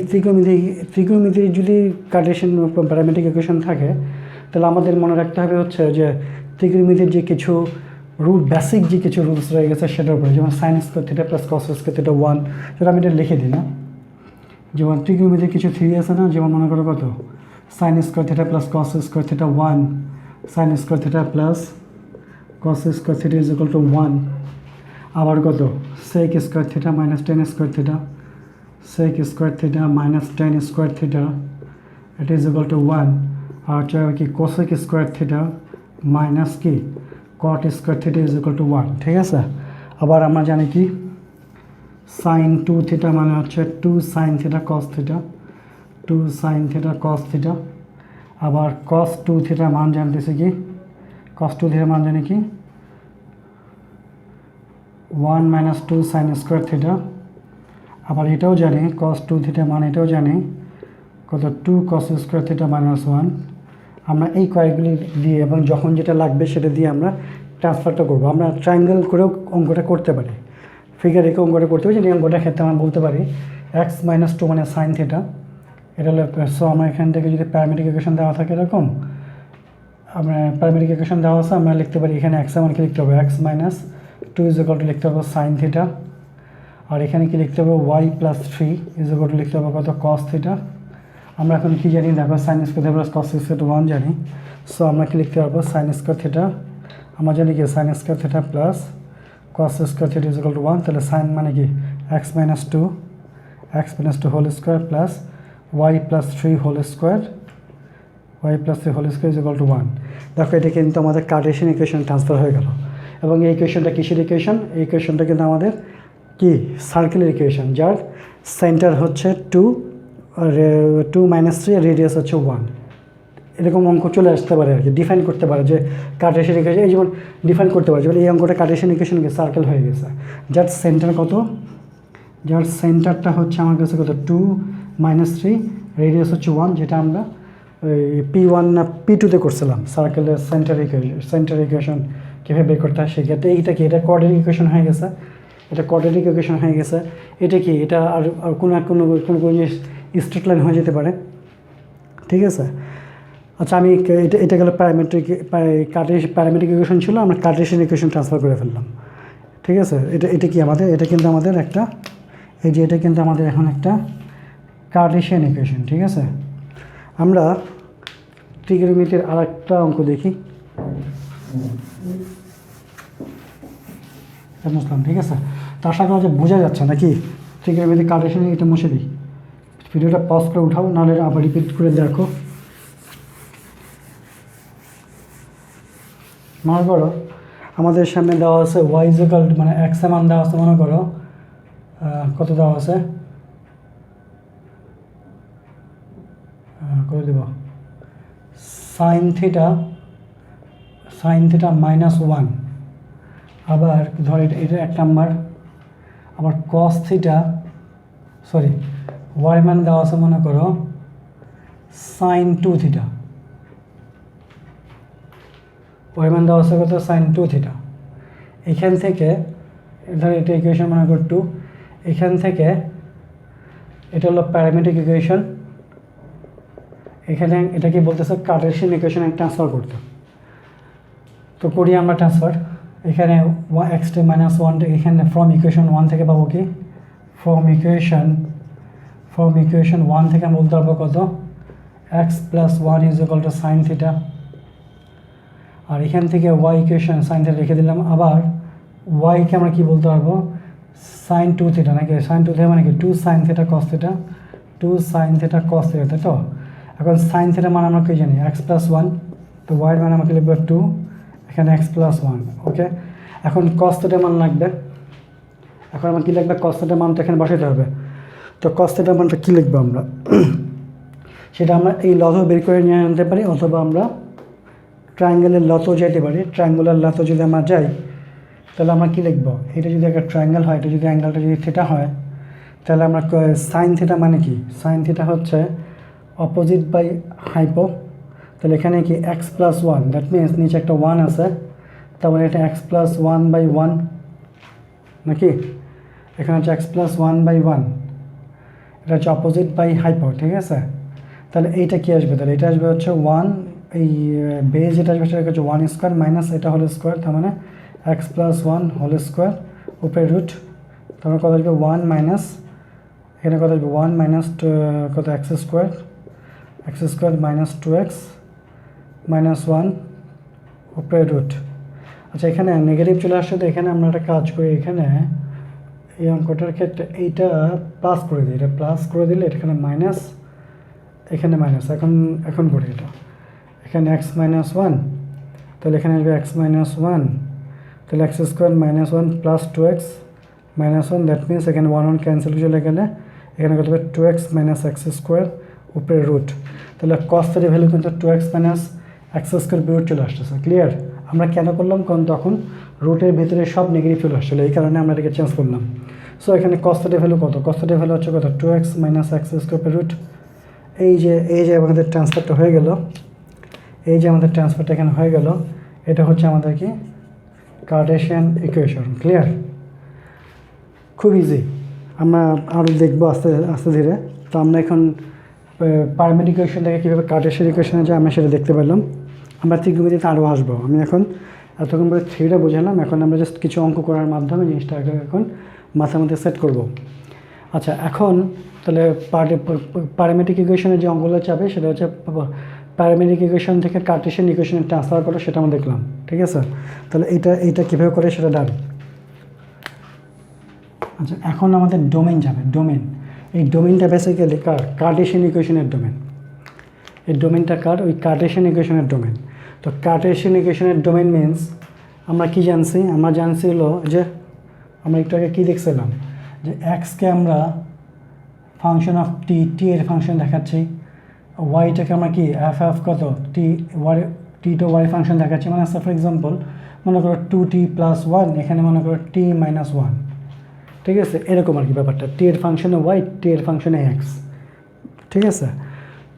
ত্রিকোণমিতির যদি কার্টেশিয়ান প্যারামেট্রিক ইকুয়েশন থাকে, তাহলে আমাদের মনে রাখতে হবে হচ্ছে যে ত্রিকোণমিতির যে কিছু বেসিক যে কিছু রুলস রয়ে গেছে সেটার উপরে, যেমন sign square theta plus cos square theta 1, সেটা আমি এটা লিখে দিই না। যেমন ত্রিকোণমিতির কিছু থিওরি আছে না, যেমন মনে করো কত, sine square theta plus cos square theta 1, sine square theta plus cos square theta is equal to 1। আবার কত, sec square theta minus tan square theta, sec square theta minus tan square theta, এটা is equal to 1। আর হচ্ছে কি cosec square theta minus কি cot square theta is equal to 1। ঠিক আছে, আবার আমরা জানি কি সাইন 2 থিটা মানে হচ্ছে 2 sine theta cos theta, 2 sine theta cos theta. আবার কস 2 থিটা মান জানতেছি কি, কস 2 থিটা মান জানি কি 1 মাইনাস 2 সাইন স্কোয়ার থিটা। আবার এটাও জানি কস 2 থিটা মান, এটাও জানি কত, 2 কস স্কোয়ার থিটা মাইনাস 1। আমরা এই কয়েকগুলি দিয়ে এবং যখন যেটা লাগবে সেটা দিয়ে আমরা ট্রান্সফারটা করবো। আমরা ট্রায়াঙ্গেল করেও অঙ্কটা করতে পারি, ফিগার রেখে অঙ্কটা করতে পারি। যে অঙ্কটার ক্ষেত্রে আমরা বলতে পারি x - 2 মানে সাইন থিটা, এটা হলো। সো আমরা এখান থেকে যদি প্যারামেট্রিক ইকুয়েশন দেওয়া থাকে এরকম, আমরা প্যারামেট্রিক ইকুয়েশন দেওয়া আছে, আমরা লিখতে পারি এখানে x এর কি লিখতে হবে, x - 2 ইজ ইকুয়াল টু লিখতে হবে সাইন থিটা। আর এখানে কি লিখতে হবে, y plus 3 is equal two লিখতে হবে কত, কস থিটা। আমরা এখন কি জানি, দেখো sign square theta plus cos square theta 1 জানি। সো আমরা কি লিখতে পারবো, সাইন স্কোয়ার থিটা, আমরা জানি কি sine square theta plus cos square theta is equal to 1। তাহলে সাইন মানে কি x - 2 whole square plus y plus 3 whole square, is equal to 1। দেখো এটা কিন্তু আমাদের কার্টেশিয়ান ইকুয়েশন ট্রান্সফার হয়ে গেল। এবং এই ইকুয়েশনটা কিসের ইকুয়েশন, এই ইকুয়েশনটা কিন্তু আমাদের কি সার্কেলের ইকুয়েশন, যার সেন্টার হচ্ছে 2 - 3 রেডিয়াস হচ্ছে 1। এরকম অঙ্ক চলে আসতে পারে আর কি, ডিফাইন করতে পারে যে কার্টেশিয়ান ইকুয়েশন, এই যেমন ডিফাইন করতে পারে যেমন এই অঙ্কটা কার্টেশিয়ান ইকুয়েশনকে সার্কেল হয়ে গেছে, যার সেন্টার কত, যার সেন্টারটা হচ্ছে আমার কাছে কত 2 -3, রেডিয়াস হচ্ছে 1, যেটা আমরা P1 না P2-তে করছিলাম সার্কেলের সেন্টার ইকুয়েশন কীভাবে বের করতে হয় সেক্ষেত্রে। এইটা কি, এটা কোয়াড্রেটিক ইকুয়েশন হয়ে গেছে, এটা কোয়াড্রেটিক ইকুয়েশন হয়ে গেছে। এটা কি, এটা আর কোনো জিনিস স্ট্রেট লাইন হয়ে যেতে পারে, ঠিক আছে। আচ্ছা আমি এটা গেল প্যারামেট্রিক ইকুয়েশন ছিল, আমরা কার্টেশিয়ান ইকুয়েশন ট্রান্সফার করে ফেললাম, ঠিক আছে। এটা কি আমাদের, এটা কিন্তু আমাদের একটা, এই যে এটা কিন্তু আমাদের এখন একটা কার্টেশিয়ান ইকুয়েশন, ঠিক আছে। আমরা ট্রিগোনোমেট্রির আরেকটা অঙ্ক দেখি, বুঝলাম, ঠিক আছে। তো আশা করা যে বোঝা যাচ্ছে নাকি ট্রিগোনোমেট্রিক কার্টেশিয়ান। এটা মুছে দিই, ভিডিওটা পজ করে উঠাও, নাহলে আবার রিপিট করে দেখো। মনে করো আমাদের সামনে দেওয়া আছে ওয়াই ইকুয়াল মানে এক্স এর মান দেওয়া আছে, মনে করো কত দেওয়া আছে, কত দেব, সাইন থিটা -1, আবার ধর এটা এক নাম্বার, আবার কস থিটা, সরি ওয়াই মান দেওয়া আছে মনে করো সাইন 2 থিটা, ওয়াই মান দেওয়া আছে কত সাইন 2 থিটা। এখান থেকে ধর এটা ইকুয়েশন মনে করো 2, এখান থেকে এটা হলো প্যারামেট্রিক ইকুয়েশন, এখানে এটাকে বলতেছে কার্টেশিয়ান ইকুয়েশনে ট্রান্সফার করতে। তো করি আমরা ট্রান্সফার, এখানে x -1, এখানে ফ্রম ইকুয়েশন 1 থেকে পাবো কি, ফ্রম ইকুয়েশন 1 থেকে আমি বলতে পারবো কত x + 1 = সাইন থিটা, আর এখান থেকে y ইকুয়েশন সাইন থিটা রেখে দিলাম। আবার y কে আমরা কি বলতে পারবো, সাইন 2 থিটা, নাকি সাইন 2 থিটা মানে কি 2 sine theta cos theta, 2 sine theta cos theta, তাই তো। এখন সাইন থিটা মানে আমরা কি জানি x + 1, তো y এর মান আমাকে লিখবো 2, এখানে x + 1, ওকে। এখন কস থিটা মান লাগবে, এখন আমার কী লাগবে, কস থিটা মানটা এখানে বসাতে হবে। তো কস থিটা মানটা কী লিখবো আমরা, সেটা আমরা এই লত বের করে নিয়ে আনতে পারি, অথবা আমরা ট্রায়াঙ্গেলের লতও যেতে পারি। ট্রায়াঙ্গুলার লত যদি আমরা যাই তাহলে আমরা কী লিখবো, এটা যদি একটা ট্রায়াঙ্গেল হয়, এটা যদি অ্যাঙ্গেলটা যদি থিটা হয়, তাহলে আমরা সাইন থিটা মানে কি, সাইন থিটা হচ্ছে অপোজিট বাই হাইপো, তাহলে এখানে কি x + 1, দ্যাট মিনস নিচে একটা 1 আছে, তারপরে এটা x + 1/1 নাকি, এখানে হচ্ছে x + 1/1, এটা হচ্ছে অপোজিট বাই হাইপো, ঠিক আছে। তাহলে এইটা কি আসবে, তাহলে এটা আসবে হচ্ছে 1, এই বেজ যেটা আসবে সেটা হচ্ছে 1² মাইনাস এটা হোল স্কোয়ার, তার মানে x + 1 হোল স্কোয়ার উপরে রুট, তারপরে কত আসবে 1 মাইনাস, এখানে কত আসবে 1 মাইনাস কত x² মাইনাস 2x মাইনাস 1 উপরে রুট। আচ্ছা এখানে নেগেটিভ চলে আসছে, তো এখানে আমরা একটা কাজ করি, এখানে এই অঙ্কটার ক্ষেত্রে এইটা প্লাস করে দিই, এটা প্লাস করে দিলে এখানে মাইনাস, এখানে মাইনাস, এখন করি এটা, এখানে x - 1, তাহলে এখানে আসবে x - 1, তাহলে x² - 1 plus 2x minus 1, that means এখানে 1 ক্যান্সেল চলে গেলে এখানে কত হবে 2x - x² উপরে রুট, তাহলে কস থিটার ভ্যালু কিন্তু 2x - x² রুট চলে আসতেছে। ক্লিয়ার? আমরা কেন করলাম, কারণ তখন রুটের ভিতরে সব নেগেটিভ চলে আসছিলো, এই কারণে আমরা এটাকে চেঞ্জ করলাম। সো এখানে কস থিটার ভ্যালু কত, কস থিটার ভ্যালু হচ্ছে কত 2x - x² উপরে রুট। এই যে আমাদের ট্রান্সফারটা হয়ে গেল, এখানে হয়ে গেল, এটা হচ্ছে আমাদের কি কার্টেশিয়ান ইকুয়েশন। ক্লিয়ার? খুব ইজি, আমরা আরও দেখবো আস্তে আস্তে ধীরে। তো আমরা এখন প্যারামেট্রিক ইকুয়েশন থেকে কীভাবে কার্টেশিয়ান ইকুয়েশনে যায় আমরা সেটা দেখতে পেলাম। আমরা ত্রিকোণমিতিতে আরও আসবো। আমি এখন এতক্ষণ পরে থ্রিটা বোঝালাম, এখন আমরা জাস্ট কিছু অঙ্ক করার মাধ্যমে জিনিসটা এখন মাথার মধ্যে সেট করব। আচ্ছা এখন তাহলে প্যারামেট্রিক ইকুয়েশনের যে অঙ্কগুলো চাবে সেটা হচ্ছে প্যারামেট্রিক ইকুয়েশন থেকে কার্টেশিয়ান ইকুয়েশনে ট্রান্সফার করো, সেটা আমরা দেখলাম। ঠিক আছে, তাহলে এইটা কীভাবে করে সেটা ডান। আচ্ছা এখন আমাদের ডোমেন যাবে, ডোমেন। এই ডোমেনটা বেসিক্যালি কার্টেশিয়ান ইকুয়েশনের ডোমেন। এই ডোমেনটা ওই কার্টেশিয়ান ইকুয়েশনের ডোমেন। তো কার্টেশিয়ান ইকুয়েশনের ডোমেন মিনস আমরা কি জানছি, আমরা জানছি হলো যে আমরা একটু আগে কী দেখছিলাম যে এক্সকে আমরা ফাংশন অফ টি এর ফাংশন দেখাচ্ছি, ওয়াইটাকে আমরা কি এফ কত টি তো ওয়াই ফাংশন দেখাচ্ছি। মানে ফর এক্সাম্পল মনে করো 2t + 1, এখানে মনে করো t - 1, ঠিক আছে, এরকম আর কি ব্যাপারটা, টি এর ফাংশনে ওয়াই, টি এর ফাংশনে এক্স। ঠিক আছে,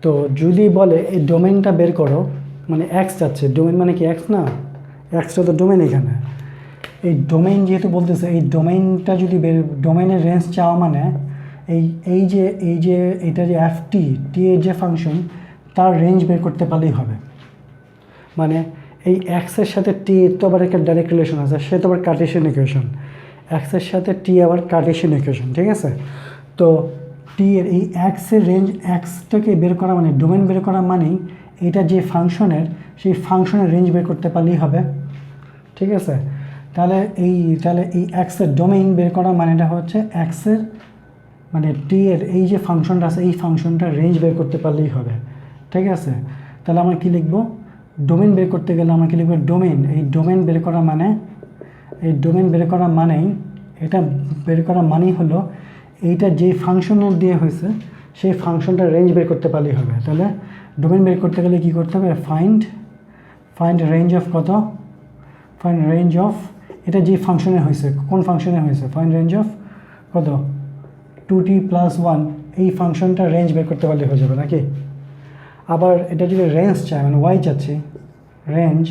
তো যদি বলে এই ডোমেনটা বের করো, মানে এক্স যাচ্ছে, ডোমেন মানে কি এক্স না, এক্সটা তো ডোমেন এখানে, এই ডোমেইন যেহেতু বলতেছে, এই ডোমেইনটা যদি ডোমেইনের রেঞ্জ চাওয়া মানে এই যে এটা যে এফ টি এর যে ফাংশন, তার রেঞ্জ বের করতে পারলেই হবে। মানে এই এক্সের সাথে টি এর তো আবার একটা ডাইরেক্ট রিলেশন আছে, সে তো আবার কার্টেশিয়ান ইকুয়েশন, এক্সের সাথে টি আবার কার্টেশিয়ান ইকুয়েশন। ঠিক আছে, তো টি এর এই এক্সের রেঞ্জ, এক্সটাকে বের করা মানে ডোমেন বের করা মানেই এটা যে ফাংশনের, সেই ফাংশনের রেঞ্জ বের করতে পারলেই হবে। ঠিক আছে, তাহলে এই এক্সের ডোমেইন বের করা মানেটা হচ্ছে এক্সের মানে টি এর এই যে ফাংশনটা আছে, এই ফাংশনটার রেঞ্জ বের করতে পারলেই হবে। ঠিক আছে, তাহলে আমরা কী লিখব, ডোমেন বের করতে গেলে আমরা কী লিখব, ডোমেন, এই ডোমেন বের করা মানে, এই ডোমেন বের করা মানেই, এটা বের করা মানেই হলো এইটা যেই ফাংশনের দিয়ে হয়েছে সেই ফাংশনটার রেঞ্জ বের করতে পারলেই হবে। তাহলে ডোমেন বের করতে গেলে কী করতে হবে, ফাইন্ড রেঞ্জ অফ কত, ফাইন্ড রেঞ্জ অফ, এটা যে ফাংশনে হয়েছে, কোন ফাংশনে হয়েছে, ফাইন্ড রেঞ্জ অফ কত 2t + 1, এই ফাংশনটা রেঞ্জ বের করতে পারলে হয়ে যাবে নাকি। আবার এটা যদি রেঞ্জ চায়, মানে ওয়াই চাচ্ছি, রেঞ্জ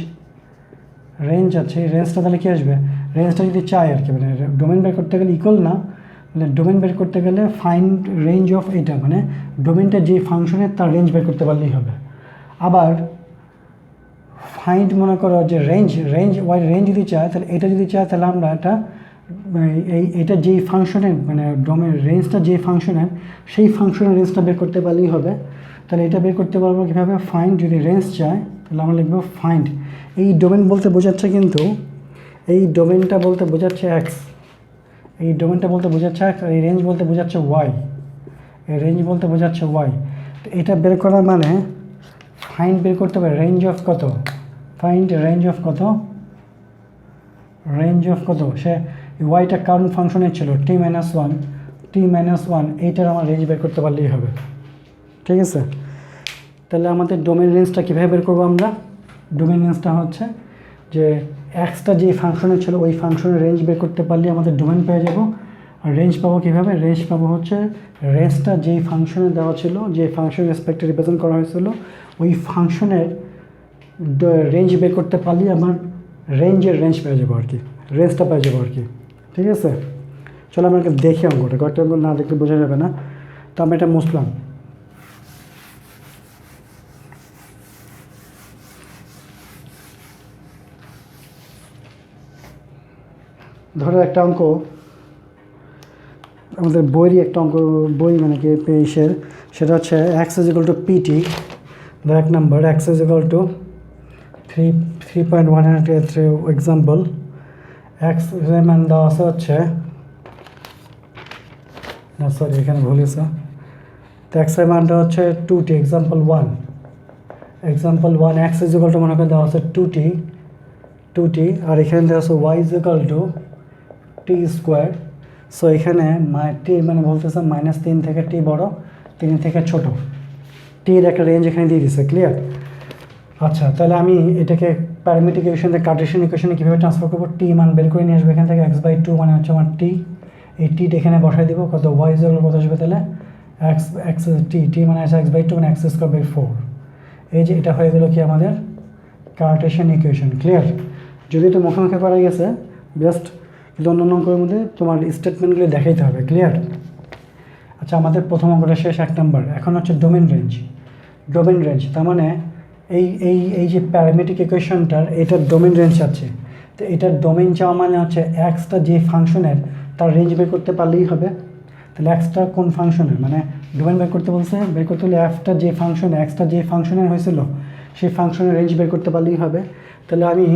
আছে, রেঞ্জটা তাহলে কী আসবে, রেঞ্জটা যদি চাই আর কি, মানে ডোমেন বের করতে গেলে ইকুয়াল না, মানে ডোমেন বের করতে গেলে ফাইন্ড রেঞ্জ অফ এটা, মানে ডোমেনটা যে ফাংশনের তার রেঞ্জ বের করতে পারলেই হবে। আবার ফাইন্ড মনে করো যে রেঞ্জ ওয়াই রেঞ্জ যদি চায়, তাহলে এটা যদি চায় তাহলে আমরা এটা যেই ফাংশনের মানে ডোমেন রেঞ্জটা যেই ফাংশনের, সেই ফাংশনের রেঞ্জটা বের করতে পারলেই হবে। তাহলে এটা বের করতে পারবো কীভাবে, ফাইন্ড, যদি রেঞ্জ চায় তাহলে আমরা লিখবো ফাইন্ড, এই ডোমেন বলতে বোঝাচ্ছে কিন্তু, এই ডোমেনটা বলতে বোঝাচ্ছে এক্স, এই ডোমেনটা বলতে বোঝাচ্ছে এক্স, আর এই রেঞ্জ বলতে বোঝাচ্ছে ওয়াই, এই রেঞ্জ বলতে বোঝাচ্ছে ওয়াই। তো এটা বের করা মানে ফাইন্ড বের করতে হবে রেঞ্জ অফ কত, ফাইন্ড রেঞ্জ অফ কত, সে ওয়াইটা কারণ ফাংশনের ছিল t - 1, এইটার আমার রেঞ্জ বের করতে পারলেই হবে। ঠিক আছে, তাহলে আমাদের ডোমেন রেঞ্জটা কীভাবে বের করবো আমরা, ডোমেন রেঞ্জটা হচ্ছে যে এক্সটা যে ফাংশনে ছিল ওই ফাংশনের রেঞ্জ বের করতে পারলে আমাদের ডোমেন পেয়ে যাব। আর রেঞ্জ পাবো কীভাবে, রেঞ্জ পাবো হচ্ছে রেঞ্জটা যেই ফাংশনে দেওয়া ছিল, যে ফাংশনের রেসপেক্টে রিপ্রেজেন্ট করা হয়েছিল, ওই ফাংশনের রেঞ্জ বের করতে পারলেই আমার রেঞ্জের রেঞ্জ পেয়ে যাবো আর কি, রেঞ্জটা পেয়ে যাবো আর কি। ঠিক আছে, চলো আমরা দেখি অঙ্কটা, কয়েকটা অঙ্ক না দেখলে বোঝা যাবে না, তো আমরা এটা মুছলাম। ধরো একটা অঙ্ক, আমাদের বইয়েরই একটা অঙ্ক, বই মানে কি পেইসের, সেটা হচ্ছে x = pt, ধর এক নম্বর x = 3.183 এক্সাম্পল, x এর মান দেওয়া আছে হচ্ছে, না সরি এখানে ভুল হয়েছে, তো x এর মানটা হচ্ছে 2t, এক্সাম্পল 1 x = মনে করে দেওয়া আছে 2t, আর এখানে দেওয়া আছে y = t²। সো এখানে t মানে বলতেছে -3 থেকে t বড়, 3 থেকে ছোট, t এর একটা রেঞ্জ এখানে দিয়ে দিচ্ছে, ক্লিয়ার। আচ্ছা, তাহলে আমি এটাকে প্যারামেট্রিক ইকুয়েশন থেকে কার্টেশিয়ান ইকুয়েশনে কীভাবে ট্রান্সফার করবো, t মান বের করে নিয়ে আসবো এখান থেকে, x/2 মানে হচ্ছে আমার t, এই টিটা এখানে বসাই দিব, কত y কত আসবে, তাহলে t মানে আছে x/2 মানে x²/4, এই যে এটা হয়ে গেল কি আমাদের কার্টেশিয়ান ইকুয়েশন, ক্লিয়ার। যদি এটা মুখোমুখি করা গেছে জাস্ট, কিন্তু অন্য অঙ্কের মধ্যে তোমার স্টেটমেন্টগুলো দেখাইতে হবে, ক্লিয়ার। আচ্ছা, আমাদের প্রথম অঙ্কটা শেষ, 1 নম্বর। এখন হচ্ছে ডোমেন রেঞ্জ, তার মানে এই যে প্যারামেট্রিক ইকুয়েশনটার এটার ডোমেন রেঞ্জ আছে, তো এটার ডোমেন চাওয়া মানে হচ্ছে এক্সটা যে ফাংশনের তার রেঞ্জ বের করতে পারলেই হবে। তাহলে এক্সটা কোন ফাংশনের, মানে ডোমেন বের করতে বলছে, বের করতে হলে এক্সটা যে ফাংশনের হয়েছিল সেই ফাংশনের রেঞ্জ বের করতে পারলেই হবে। তাহলে আমি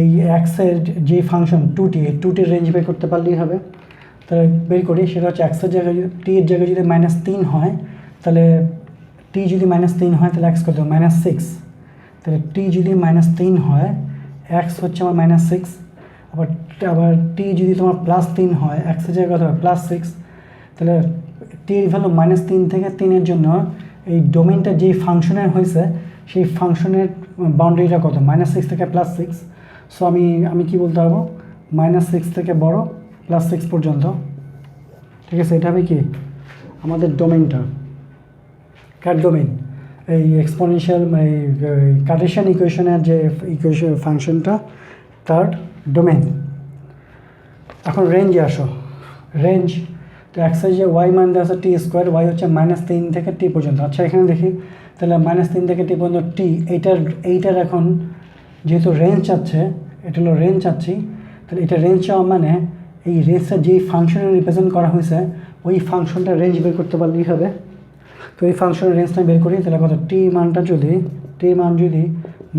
এই এক্সের যে ফাংশন 2টির রেঞ্জ বের করতে পারলেই হবে। তাহলে বের করি, সেটা হচ্ছে এক্সের জায়গায় টি এর জায়গায় যদি -3 হয়, তাহলে টি যদি -3 হয় তাহলে এক্স কত, -6, তাহলে টি যদি -3 হয় এক্স হচ্ছে আমার -6, আবার টি যদি তোমার +3 হয়, এক্সের জায়গায় কত হবে +6, তাহলে টি এর ভ্যালু -3 থেকে 3-এর জন্য এই ডোমেনটা যেই ফাংশনের হয়েছে সেই ফাংশনের বাউন্ডারিটা কত, -6 থেকে +6। সো আমি কি বলতে পারবো, -6 থেকে বড় +6 পর্যন্ত, ঠিক আছে, এটা হবে কি আমাদের ডোমেনটা, কার ডোমেন, এই এক্সপোনেনশিয়াল এই কার্টেশিয়ান ইকুয়েশনের যে ইকুয়েশন ফাংশনটা তার ডোমেন। এখন রেঞ্জে আসো, রেঞ্জ তো এক্সের যে ওয়াই মান দেওয়া আছে টি স্কোয়ার, ওয়াই হচ্ছে -3 থেকে টি পর্যন্ত। আচ্ছা এখানে দেখি তাহলে -3 থেকে টি পর্যন্ত টি, এইটার এখন যেহেতু রেঞ্জ চাচ্ছে, এটা হলো রেঞ্জ চাচ্ছি, তাহলে এটা রেঞ্জ চাওয়া মানে এই রেঞ্জটা যেই ফাংশনে রিপ্রেজেন্ট করা হয়েছে ওই ফাংশনটা রেঞ্জ বের করতে পারলেই হবে। তো এই ফাংশনের রেঞ্জটা বের করি, তাহলে কত টি মানটা যদি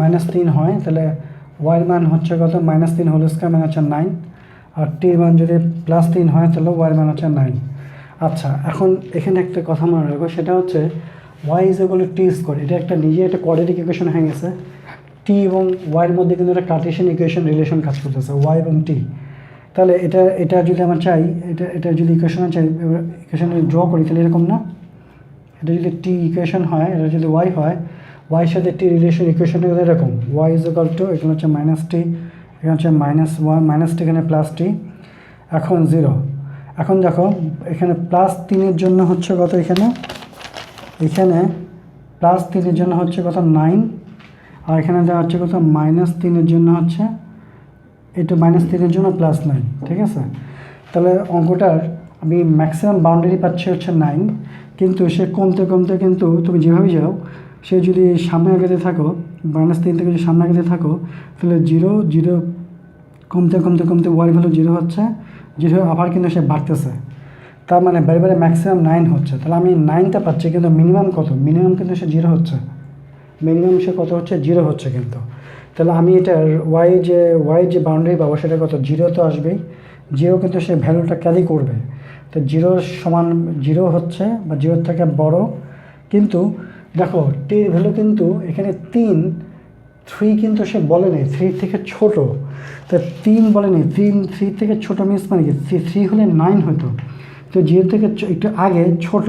-3 হয় তাহলে ওয়াইয়ের মান হচ্ছে কত -3 হোল স্কয়ার মানে হচ্ছে 9, আর টির মান যদি +3 হয় তাহলে ওয়াইয়ের মান হচ্ছে 9। আচ্ছা এখন এখানে একটা কথা মনে রাখবো, সেটা হচ্ছে y is equal to t square, এটা একটা নিজে একটা কোয়াড্রেটিক ইকুয়েশন হয়ে গেছে। টি এবং ওয়াইয়ের মধ্যে কিন্তু একটা কার্টেশিয়ান ইকুয়েশন রিলেশন কাজ করতেছে, ওয়াই এবং টি। তাহলে এটা যদি আমার চাই, এটা যদি ইকুয়েশন চাই, ইকুয়েশন যদি ড্র করি তাহলে এরকম না, এটা যদি টি ইকুয়েশন হয়, এটা যদি ওয়াই হয়, ওয়াইয়ের সাথে টি রিলেশন ইকুয়েশনটা এরকম, ওয়াই ইজ ইকুয়াল টু এখানে হচ্ছে -টি, এখানে হচ্ছে -1 -টি, এখানে +টি, এখন 0। এখন দেখো এখানে +3-এর জন্য হচ্ছে কত, এখানে +3-এর জন্য হচ্ছে কত 9, আর এখানে দেওয়া হচ্ছে কত -3-এর জন্য হচ্ছে এটা -3-এর জন্য +9, ঠিক আছে। তাহলে অঙ্কটার আমি ম্যাক্সিমাম বাউন্ডারি পাচ্ছি হচ্ছে 9, কিন্তু সে কমতে কমতে কিন্তু তুমি যেভাবে যাও, সে যদি সামনে আগাতে থাকো -3 থেকে যদি সামনে আগাতে থাকো তাহলে 0 কমতে কমতে কমতে ওয়াই ভ্যালু 0 হচ্ছে, 0 আবার কিন্তু সে বাড়তেছে, তার মানে বারে বারে ম্যাক্সিমাম 9 হচ্ছে। তাহলে আমি 9টা পাচ্ছি, কিন্তু মিনিমাম কত, মিনিমাম কিন্তু সে 0 হচ্ছে, মিনিমাম সে কত হচ্ছে 0 হচ্ছে কিন্তু। তাহলে আমি এটার ওয়াই যে বাউন্ডারি পাবো সেটা কত 0 তো আসবেই, 0 কিন্তু সে ভ্যালুটা ক্যারি করবে, তো 0 সমান 0 হচ্ছে বা 0 থেকে বড়। কিন্তু দেখো টির ভ্যালু কিন্তু এখানে 3 কিন্তু সে বলে নেই, 3 থেকে ছোট, তো 3 বলে নেই, 3 থেকে ছোট মিনস মানে কি 3 হলে 9 হতো, তো 0 থেকে একটু আগে ছোট,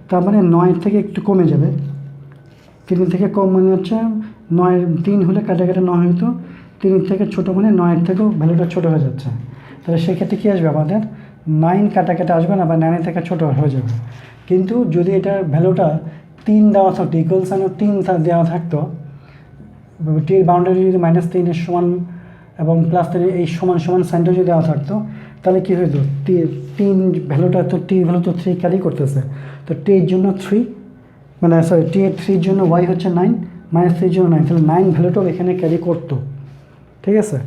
তার মানে 9 থেকে একটু কমে যাবে, 3 থেকে কম মানে হচ্ছে 9, 3 হলে কাটাকাটি 9 হতো, 3 থেকে ছোট মানে 9 থেকেও ভ্যালুটা ছোট হয়ে যাচ্ছে। তাহলে সেক্ষেত্রে কী আসবে আমাদের 9 কাটাকাটি আসবে না, বা 9 থেকে ছোট হয়ে যাবে। কিন্তু যদি এটার ভ্যালুটা 3 দেওয়া থাকতো, ইকুয়াল সাইনও 3 দেওয়া থাকতো, টির বাউন্ডারি যদি -3-এর সমান এবং +3 এই সমান সাইনটা যদি দেওয়া থাকতো, তাহলে কী হতো 3 ভ্যালুটা তো টির ভ্যালু তো 3 ক্যারি করতেছে, তো টির জন্য 3 মানে সরি টির জন্য ওয়াই হচ্ছে 9, -3-এর জন্য 9, তাহলে 9 ভ্যালুটাও এখানে ক্যারি করতো, ঠিক আছে।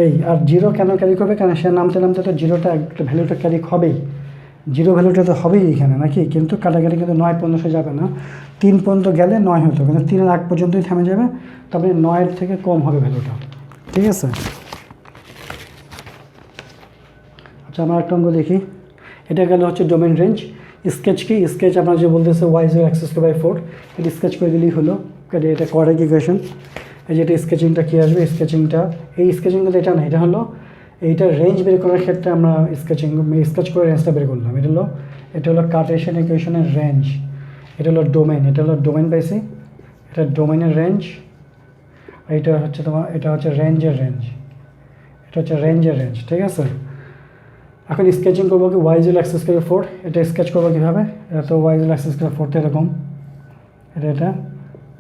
এই আর 0 কেন ক্যারি করবে, কারণ সে নামতে নামতে তো 0টা একটা ভ্যালুটা ক্যারি হবেই, 0 ভ্যালুটা তো হবেই এখানে নাকি, কিন্তু কাটাকাটি কিন্তু 9 পর্যন্ত সে যাবে না, 3 পর্যন্ত গেলে 9 হতো, কিন্তু 3-এর আগ পর্যন্তই থেমে যাবে, তবে 9-এর থেকে কম হবে ভ্যালুটা, ঠিক আছে। আচ্ছা আমরা একটা অঙ্ক দেখি, এটা গেল হচ্ছে ডোমেন রেঞ্জ। স্কেচ কি, স্কেচ আমরা যে বলতেছে y0x²/4, এটা স্কেচ করে দিলেই হলো, এটা কোয়াড্রেটিক ইকুয়েশন। এই যে এটা স্কেচিংটা কী আসবে, স্কেচিংটা এই স্কেচিংটা এটা না, এটা হলো এইটার রেঞ্জ বের করার ক্ষেত্রে আমরা স্কেচ করে রেঞ্জটা বের করলাম, এটা হলো কার্টেশিয়ান ইকুয়েশনের রেঞ্জ, এটা হলো ডোমেন, পাইছি, এটা ডোমেনের রেঞ্জ, এইটা হচ্ছে তোমার এটা হচ্ছে রেঞ্জের রেঞ্জ, ঠিক আছে। এখন স্কেচিং করবো কি y0x²/4, এটা স্কেচ করবো কীভাবে, এটা তো y0x²/4 এরকম, এটা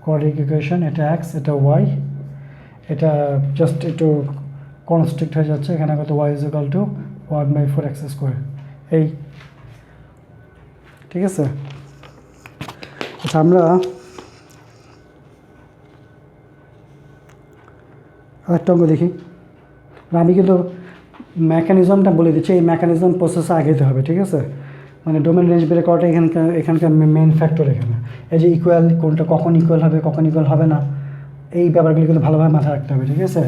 কোয়াড্রেটিক ইকুয়েশন, এটা x, এটা y, এটা জাস্ট একটু কনস্ট্রিক্ট হয়ে যাচ্ছে, এখানে কত y=1/4x², এই ঠিক আছে। আচ্ছা আমরা আরেকটা অঙ্ক দেখি, আমি কিন্তু মেকানিজমটা বলে দিচ্ছি, এই মেকানিজম প্রসেসে আগেতে হবে, ঠিক আছে। মানে ডোমেন রেঞ্জ বের করাটা এখানকার মেইন ফ্যাক্টর। এখানে এই যে ইকুয়াল কোনটা কখন ইকুয়াল হবে, কখন ইকুয়াল হবে না, এই ব্যাপারগুলো কিন্তু ভালোভাবে মাথায় রাখতে হবে, ঠিক আছে।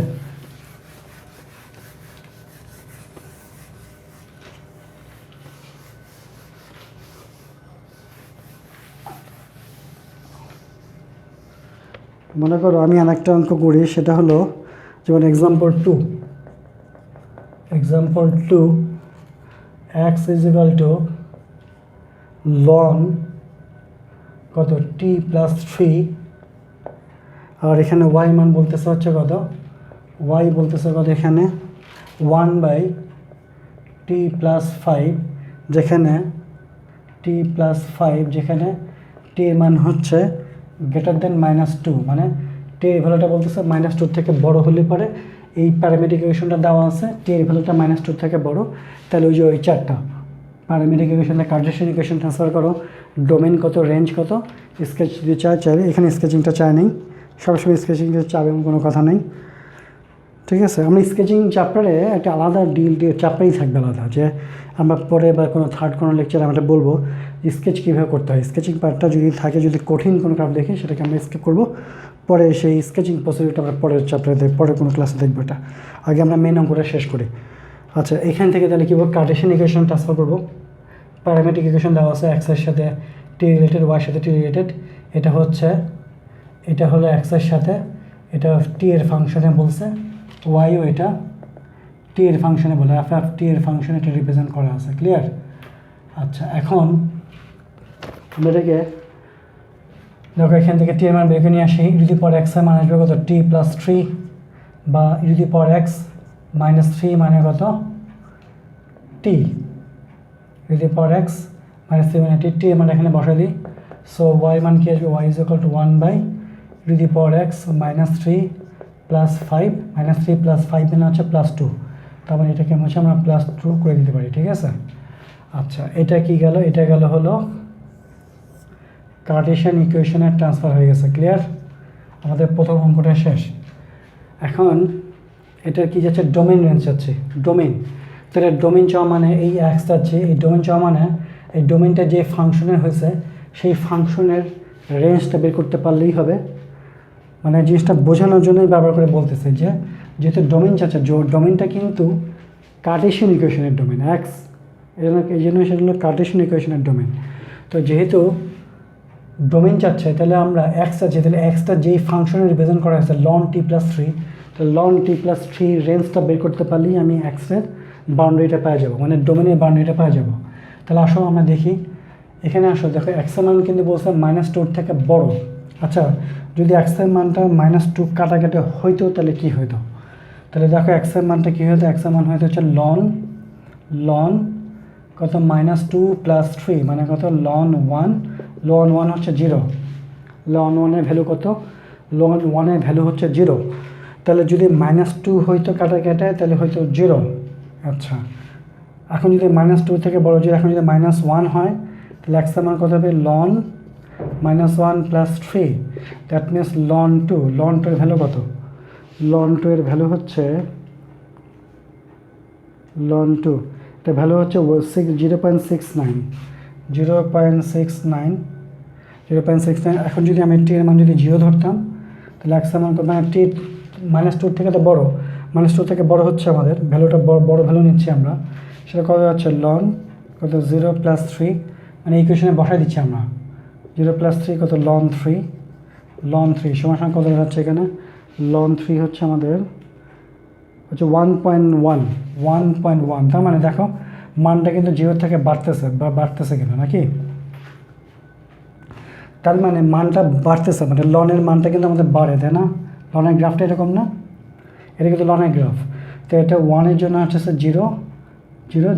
মনে করো আমি আরেকটা অঙ্ক করি, সেটা হলো যেমন এক্সাম্পল 2 x ln কত t+3, আর এখানে y মান বলতেছে হচ্ছে কত, y বলতেছে কত এখানে 1/t+5, যেখানে টি প্লাস 5, যেখানে টি এর মান হচ্ছে গ্রেটার দেন -2, মানে টি এর ভ্যালুটা বলতেছে -2 থেকে বড় হলে পরে এই প্যারামেট্রিক ইকুয়েশনটা দেওয়া আছে, টি এর ভ্যালুটা -2 থেকে বড়, তাহলে ওই যে ওই চারটা প্যারামেট্রিক ইকুয়েশনে কার্টেশিয়ান ইকুয়েশন ট্রান্সফার করো, ডোমেন কত, রেঞ্জ কত, স্কেচ যদি চাইবে, এখানে স্কেচিংটা চাই নেই, সবসময় স্কেচিংটা চাবে এমন কোনো কথা নেই। ঠিক আছে, আমরা স্কেচিং চ্যাপ্টারে একটা আলাদা চ্যাপ্টারই থাকবে আলাদা, যে আমরা পরে বা কোনো থার্ড কোনো লেকচারে আমরা বলবো স্কেচ কীভাবে করতে হয়। স্কেচিং পার্টটা যদি থাকে, যদি কঠিন কোনো কাজ দেখি সেটাকে আমরা স্কেপ করবো, পরে সেই স্কেচিং প্রসিডিউরটা আমরা পরের চ্যাপ্টারে পরে কোনো ক্লাসে দেখবো। এটা আগে আমরা মেন অঙ্কটা শেষ করি। আচ্ছা, এখান থেকে তাহলে কী বলবো, কার্টেশিয়ান ইকুয়েশন ট্রান্সফার করবো। প্যারামেট্রিক ইকুয়েশন দেওয়া আছে, এক্সের সাথে টি রিলেটেড, ওয়াইয়ের সাথে টি রিলেটেড, এটা হলো এক্সের সাথে, এটা টি এর ফাংশনে বলছে, ওয়াইও এটা টি এর ফাংশনে বলে, এফ টি এর ফাংশনে এটা রিপ্রেজেন্ট করা আছে। ক্লিয়ার? আচ্ছা, এখন আমরা এটাকে দেখো, এখান থেকে টি এর মান বের করে নিয়ে আসি। ইউডি পর এক্স এর মান আসবে কত, টি প্লাস 3, বা ইউডি পর এক্স -3 মানে কত, টি। ইউডি পর এক্স -3 মানে টি, টি এর মান এখানে বসাই দিই। সো ওয়াই মান কি আসবে, ওয়াই ইজ ইকুয়াল টু 1/ইউডি পর এক্স -3 প্লাস 5, -3 প্লাস 5 মানে হচ্ছে +2, তারপর এটাকে হচ্ছে আমরা +2 করে দিতে পারি। ঠিক আছে? আচ্ছা, এটা কি গেল, এটা গেল হলো কার্টেশিয়ান ইকুয়েশনের ট্রান্সফার হয়ে গেছে। ক্লিয়ার? আমাদের প্রথম অঙ্কটা শেষ। এখন এটার কি যাচ্ছে, ডোমেন রেঞ্জ যাচ্ছে, ডোমেন। তাহলে ডোমেন চাওয়া মানে এই এক্স যাচ্ছে, এই ডোমেন চাওয়া মানে এই ডোমেনটা যে ফাংশনের হয়েছে সেই ফাংশনের রেঞ্জটা বের করতে পারলেই হবে। মানে জিনিসটা বোঝানোর জন্যই ব্যবহার করে বলতেছে যে যেহেতু ডোমেন চাচ্ছে, ডোমেনটা কিন্তু কার্টেশিয়ান ইকুয়েশনের ডোমেন, এক্স, এই জন্য সেটা হলো কার্টেশিয়ান ইকুয়েশনের ডোমেন। তো যেহেতু ডোমেন চাচ্ছে, তাহলে আমরা এক্স আছে, তাহলে এক্সটা যেই ফাংশনে রিপ্রেজেন্ট করা হয়েছে লন টি প্লাস 3, তো লন টি প্লাস 3 রেঞ্জটা বের করতে পারলেই আমি এক্সের বাউন্ডারিটা পেয়ে যাবো, মানে ডোমেনের বাউন্ডারিটা পেয়ে যাবো। তাহলে আসো আমরা দেখি, এখানে আসো, দেখো এক্সের মান কিন্তু বলছে -2 থেকে বড়। আচ্ছা, যদি এক্সের মানটা -2 কাটাকাটি হইতো তাহলে কি হইতো? তাহলে দেখো এক্সের মানটা কী হতো, এক্সের মান হয়তো হচ্ছে লন কত, -2 প্লাস 3 মানে কত, লন 1, লন 1 হচ্ছে 0, লন 1-এর ভ্যালু কত, লন 1-এর ভ্যালু হচ্ছে 0। তাহলে যদি -2 হইতো কাটাকাটায় তাহলে হয়তো 0। আচ্ছা, এখন যদি -2 থেকে বড় 0, এখন যদি -1 হয় তাহলে এক্সের মান কত হবে, ln -1 plus 3, that means ln 2, ln 2 এর ভ্যালু কত, লন 2 এর ভ্যালু হচ্ছে, লন 2 এটা ভ্যালু হচ্ছে 0.69। এখন যদি আমি টি এর মান যদি 0 ধরতাম তাহলে এক্সের মান কত, মানে টি -2 থেকে তো বড়, -2 থেকে বড় হচ্ছে আমাদের ভ্যালুটা, বড় ভ্যালু নিচ্ছি আমরা, সেটা কত হচ্ছে, লন কত, 0 প্লাস 3, মানে ইকুয়েশনে বসাই দিচ্ছি আমরা, 0 প্লাস 3 কত, লন 3, লন 3 সমান কত হচ্ছে এখানে, লন 3 হচ্ছে আমাদের হচ্ছে 1.1। তার মানে দেখো মানটা কিন্তু 0 থেকে বাড়তেছে কিন্তু নাকি, তার মানে মানটা বাড়তেছে, মানে লনের মানটা কিন্তু আমাদের বাড়ে, তাই না? লনের গ্রাফটা এরকম না, এটা কিন্তু লনের গ্রাফ। তো এটা 1-এর জন্য হচ্ছে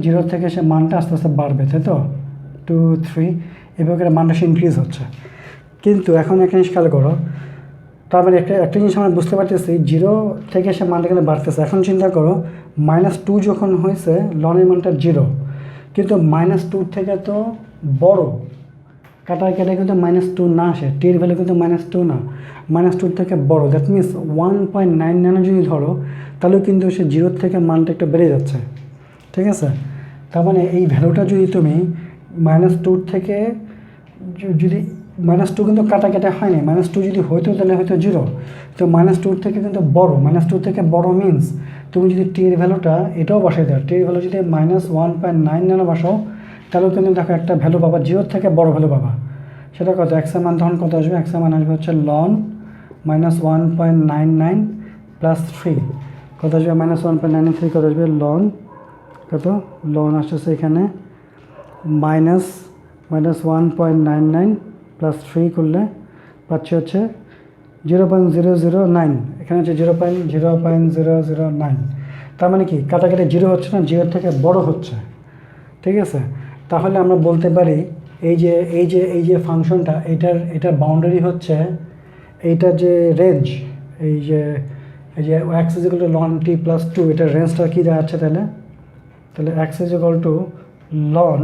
0 থেকে সে মানটা আস্তে আস্তে বাড়বে, তাই তো, 2, 3 এভাবে মানটা সে ইনক্রিজ হচ্ছে। কিন্তু এখন একটা জিনিস খেয়াল করো, তার মানে একটা জিনিস আমরা বুঝতে পারতেছি, 0 থেকে সে মানটা কিন্তু বাড়তেছে। এখন চিন্তা করো, -2 যখন হয়েছে লনের মানটা 0, কিন্তু -2 থেকে তো বড়, কাটায় কিন্তু -2 না আসে, টির ভ্যালু কিন্তু -2 না, -2 থেকে বড়, দ্যাট মিনস 1.99 যদি ধরো তাহলেও কিন্তু সে 0 থেকে মানটা একটু বেড়ে যাচ্ছে। ঠিক আছে? তার মানে এই ভ্যালুটা যদি তুমি -2 থেকে যদি -2 কিন্তু কাটাকাটি হয়নি, -2 যদি হইতো তাহলে হয়তো 0, তো -2 থেকে কিন্তু বড়, -2 থেকে বড় মিনস তুমি যদি টি এর ভ্যালুটা এটাও বসাই দাও, টি এর ভ্যালু যদি -1.99 বসাও তাহলেও কিন্তু দেখো একটা ভ্যালু পাবা, 0 থেকে বড় ভ্যালু পাবা। সেটা কত, এক্সের মান তখন কত আসবে, এক্সের মান আসবে হচ্ছে লন -1.99 প্লাস 3, কত আসবে, -1.993 কত আসবে, লন কত, লন আসতেছে এখানে -1.99 প্লাস 3 করলে পাচ্ছে হচ্ছে 0.009, এখানে হচ্ছে 0.009। তার মানে কি কাটাকাটি 0 হচ্ছে না, 0 থেকে বড় হচ্ছে। ঠিক আছে? তাহলে আমরা বলতে পারি এই যে ফাংশনটা এটার বাউন্ডারি হচ্ছে এইটার যে রেঞ্জ, এই যে x is equal two ln t plus 2, এটার রেঞ্জটা কী দাঁড়াচ্ছে তাহলে x is equal two ln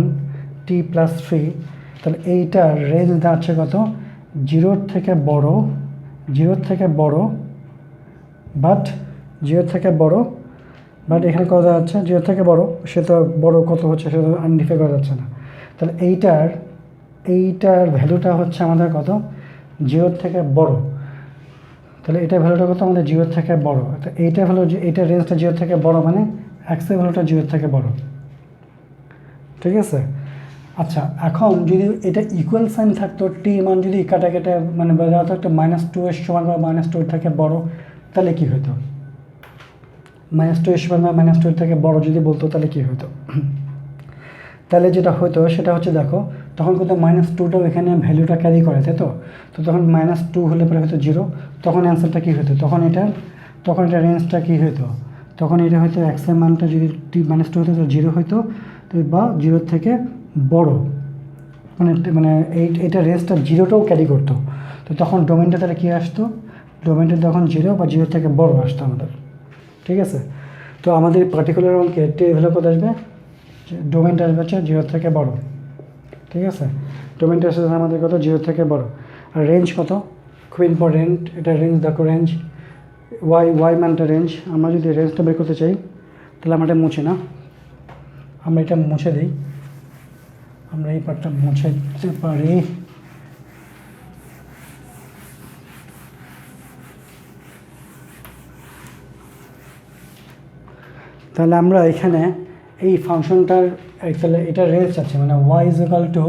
t plus 3, তাহলে এইটার রেঞ্জ দাঁড়াচ্ছে কত, জিরোর থেকে বড় বাট এখানে কত দাঁড়াচ্ছে, জিরোর থেকে বড়, সে তো বড় কত হচ্ছে সেটা আইডেন্টিফাই করা যাচ্ছে না। তাহলে এইটার ভ্যালুটা হচ্ছে আমাদের কত, জিরোর থেকে বড়, তাহলে এটার ভ্যালুটা কত আমাদের জিরোর থেকে বড়। তো এইটার ভ্যালু, এইটার রেঞ্জটা জিরোর থেকে বড় মানে এক্সের ভ্যালুটা জিরোর থেকে বড়, ঠিক আছে। আচ্ছা, এখন যদি এটা ইকুয়াল সাইন থাকতো, টি মান যদি কাটা মানে দেওয়া থাকতো -2 এর সমান বা -2 এর থেকে বড়, তাহলে কী হতো, -2 এর সমান বা -2 এর থেকে বড় যদি বলতো তাহলে কী হতো, তাহলে যেটা হতো সেটা হচ্ছে দেখো, তখন কিন্তু -2টাও এখানে ভ্যালুটা ক্যারি করে, তাই তো। তো তখন -2 হলে পরে হয়তো 0, তখন অ্যান্সারটা কী হতো, তখন এটা রেঞ্জটা কী হতো, তখন এটা হয়তো এক্সের মানটা যদি -2 হতো তো 0 হতো, তো বা 0 থেকে বড়, মানে এইটা রেঞ্জটা 0টাও ক্যারি করতো। তো তখন ডোমেনটা তাহলে কী আসতো, ডোমেনটা তখন 0 বা 0 থেকে বড় আসতো আমাদের, ঠিক আছে। তো আমাদের পার্টিকুলার অঙ্কে টি ভ্যালু কত আসবে, ডোমেনটা আসবে হচ্ছে 0 থেকে বড়, ঠিক আছে। ডোমেনটা আসবে আমাদের কত, 0 থেকে বড়। আর রেঞ্জ কত, খুব ইম্পর্টেন্ট, এটা রেঞ্জ দেখো, রেঞ্জ ওয়াই মানটা রেঞ্জ। আমরা যদি রেঞ্জটা বের করতে চাই তাহলে আমরা এটা মুছে না, আমরা এটা মুছে দিই, আমরা এই পার্টটা মুছে দিতে পারি। তাহলে আমরা এখানে এই ফাংশনটার তাহলে এটা রেঞ্জ আছে, মানে y is equal to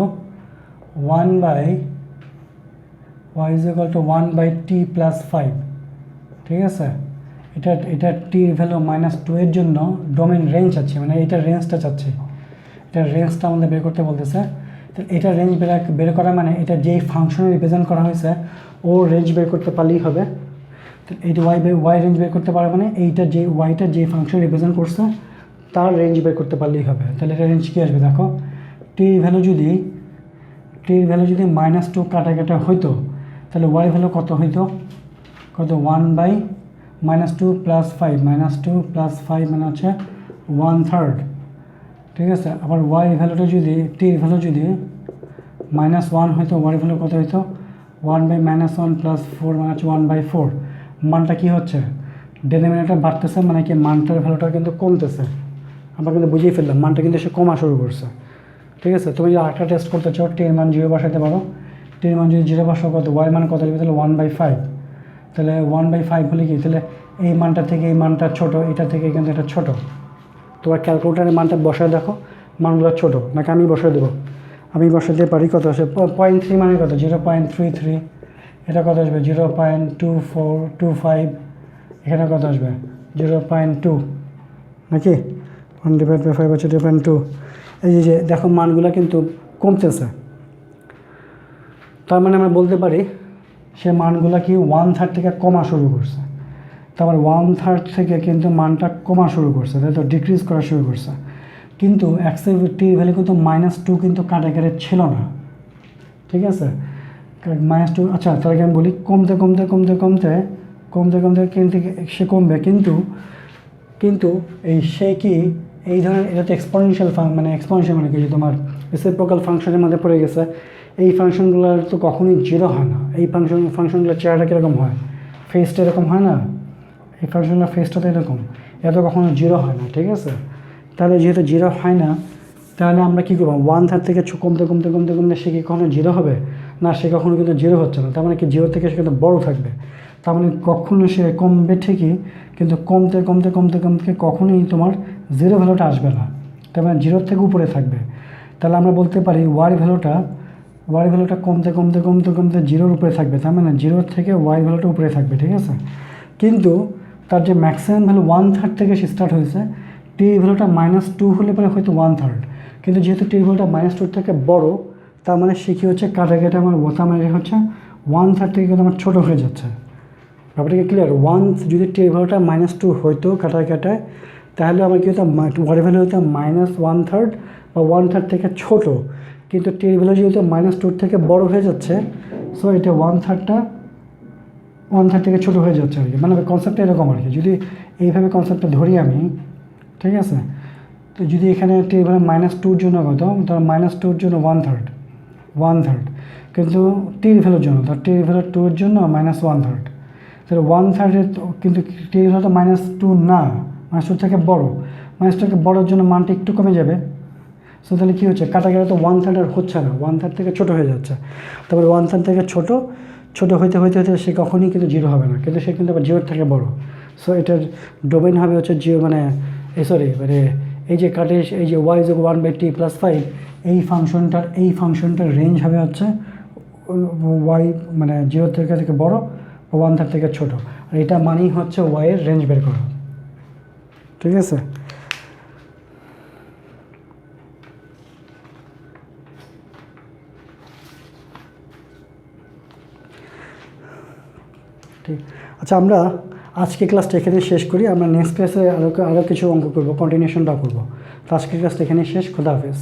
1 by t plus 5, ঠিক আছে। এটা টির ভ্যালু -2 এর জন্য ডোমেন রেঞ্জ আছে, মানে এটার রেঞ্জটা চাচ্ছে, এটার রেঞ্জটা আমাদের বের করতে বলতেছে। তো এটার রেঞ্জ বের করা মানে এটা যেই ফাংশনে রিপ্রেজেন্ট করা হয়েছে ওর রেঞ্জ বের করতে পারলেই হবে। তো এইটা ওয়াই রেঞ্জ বের করতে পারে মানে ওয়াইটা যে ফাংশন রিপ্রেজেন্ট করছে তার রেঞ্জ বের করতে পারলেই হবে। তাহলে এটা রেঞ্জ কী আসবে দেখো, টির ভ্যালু যদি -2 কাটা হইতো তাহলে ওয়াই ভ্যালু কত হইতো, 1/-2 প্লাস 5, -2 প্লাস 5 মানে হচ্ছে 1/3, ঠিক আছে। আবার ওয়াই ভ্যালুটা যদি টির ভ্যালু যদি -1 হইতো, ওয়াই ভ্যালু কত হইতো, 1/-1 প্লাস 4 মানে হচ্ছে 1/4। মানটা কী হচ্ছে, ডেনোমিনেটর বাড়তেছে মানে কি মানটার ভ্যালুটা কিন্তু কমতেছে, আমরা কিন্তু বুঝিয়ে ফেললাম মানটা কিন্তু সে কমা শুরু করছে, ঠিক আছে। তুমি যদি আরেকটা টেস্ট করতে চাও, টির মান 0 বসাতে পারো, টির মান যদি 0 বসাও কত, ওয়াই মান কত হবে, তাহলে 1/5, তাহলে 1/5 হলে কি, তাহলে এই মানটা থেকে এই মানটা ছোট, এটা থেকে কিন্তু এটা ছোট। তোমার ক্যালকুলেটারের মানটা বসায় দেখো মানগুলো ছোট নাকি, আমি বসায় দেবো, আমি বসাতে দিতে পারি, কত আসে 0.3 মানে কত, 0.33, এটা কত আসবে 0.2425, এখানে কত আসবে 0.2 নাকি, 1/5 হচ্ছে 0.2। এই যে দেখো মানগুলো কিন্তু কমতেছে, তার মানে আমরা বলতে পারি সে মানগুলো কি 1/3 থেকে কমা শুরু করছে, তারপর 1/3 থেকে কিন্তু মানটা কমা শুরু করছে, তাই তো ডিক্রিজ করা শুরু করছে। কিন্তু টির ভ্যালু কিন্তু -2 কিন্তু কাটাকাটি ছিল না, ঠিক আছে। -2, আচ্ছা তার আগে আমি বলি, কমতে কিন্তু সে কমবে, কিন্তু সে কি এই ধরনের, এটা তো এক্সপোনেনশিয়াল মানে কি, যে তোমার রেসিপ্রোকাল ফাংশনের মধ্যে পড়ে গেছে। এই ফাংশনগুলোর তো কখনোই 0 হয় না। এই ফাংশনগুলোর চেহারাটা কীরকম হয়, ফেসটা এরকম হয় না, এই ফাংশনগুলোর ফেসটা তো এরকম, এত কখনো 0 হয় না, ঠিক আছে। তাহলে যেহেতু 0 হয় না, তাহলে আমরা কী করবো, 1/3 থেকে কমতে সে কি কখনো 0 হবে না, সে কখনো কিন্তু 0 হচ্ছে না। তার মানে কি 0 থেকে সে কিন্তু বড় থাকবে, তার মানে কখনো সে কমবে ঠিকই, কিন্তু কমতে কখনোই তোমার 0 ভ্যালুটা আসবে না, তার মানে 0 থেকে উপরে থাকবে। তাহলে আমরা বলতে পারি ওয়াই ভ্যালুটা কমতে 0-র উপরে থাকবে, তার মানে 0 থেকে ওয়াই ভ্যালুটা উপরে থাকবে, ঠিক আছে। কিন্তু তার যে ম্যাক্সিমাম ভ্যালু 1/3 থেকে সে স্টার্ট হয়েছে, টি ভ্যালুটা -2 হলে পরে হয়তো 1/3, কিন্তু যেহেতু টি ভ্যালুটা -2 থেকে বড়, তার মানে সে কী হচ্ছে, কাটাকাটি আমার বোতা মানে হচ্ছে 1/3 থেকে কিন্তু আমার ছোটো হয়ে যাচ্ছে। ব্যাপারটা কি ক্লিয়ার, যদি টি ভ্যালুটা -2 হইতো কাটায়, তাহলে আমার কী হতো, ওয়াই ভ্যালু হতো -1/3 বা 1/3 থেকে ছোট, কিন্তু টির ভ্যালু যেহেতু -2 থেকে বড় হয়ে যাচ্ছে, সো এটা 1/3 থেকে ছোট হয়ে যাচ্ছে আর কি। মানে কনসেপ্টটা এরকম আর কি। যদি এইভাবে কনসেপ্টটা ধরি আমি, ঠিক আছে, তো যদি এখানে টির ভ্যালু -2 জন্য কত, ধর -2 জন্য 1/3, কিন্তু টির ভ্যালুর জন্য, ধর টির ভ্যালু 2 এর জন্য -1/3, তাহলে 1/3 কিন্তু টির ভ্যালু তো -2 না, -2 থেকে বড়, -2 থেকে বড়োর জন্য মানটা একটু কমে যাবে। সো তাহলে কী হচ্ছে, কাটা গেলে তো 1/3 আর হচ্ছে না, 1/3 থেকে ছোটো হয়ে যাচ্ছে। তারপরে 1/3 থেকে ছোটো হইতে হইতে হইতে সে কখনই কিন্তু 0 হবে না, কিন্তু সে কিন্তু আবার 0 থেকে বড়। সো এটার ডোমেইন হবে হচ্ছে 0, মানে মানে এই যে কাটে, এই যে y=1/t + 5, এই ফাংশনটার রেঞ্জ হবে হচ্ছে y মানে 0 থেকে বড়, 1/3 থেকে ছোট। আর এটা মানেই হচ্ছে y এর রেঞ্জ বের করা, ঠিক আছে। ঠিক, আচ্ছা, আমরা আজকে ক্লাসটা এখানে শেষ করি। আমরা নেক্সট ক্লাসে আরও কিছু অঙ্ক করবো, কন্টিনিউশনটা করবো। তো আজকের ক্লাসটা এখানে শেষ। খোদা হাফেজ।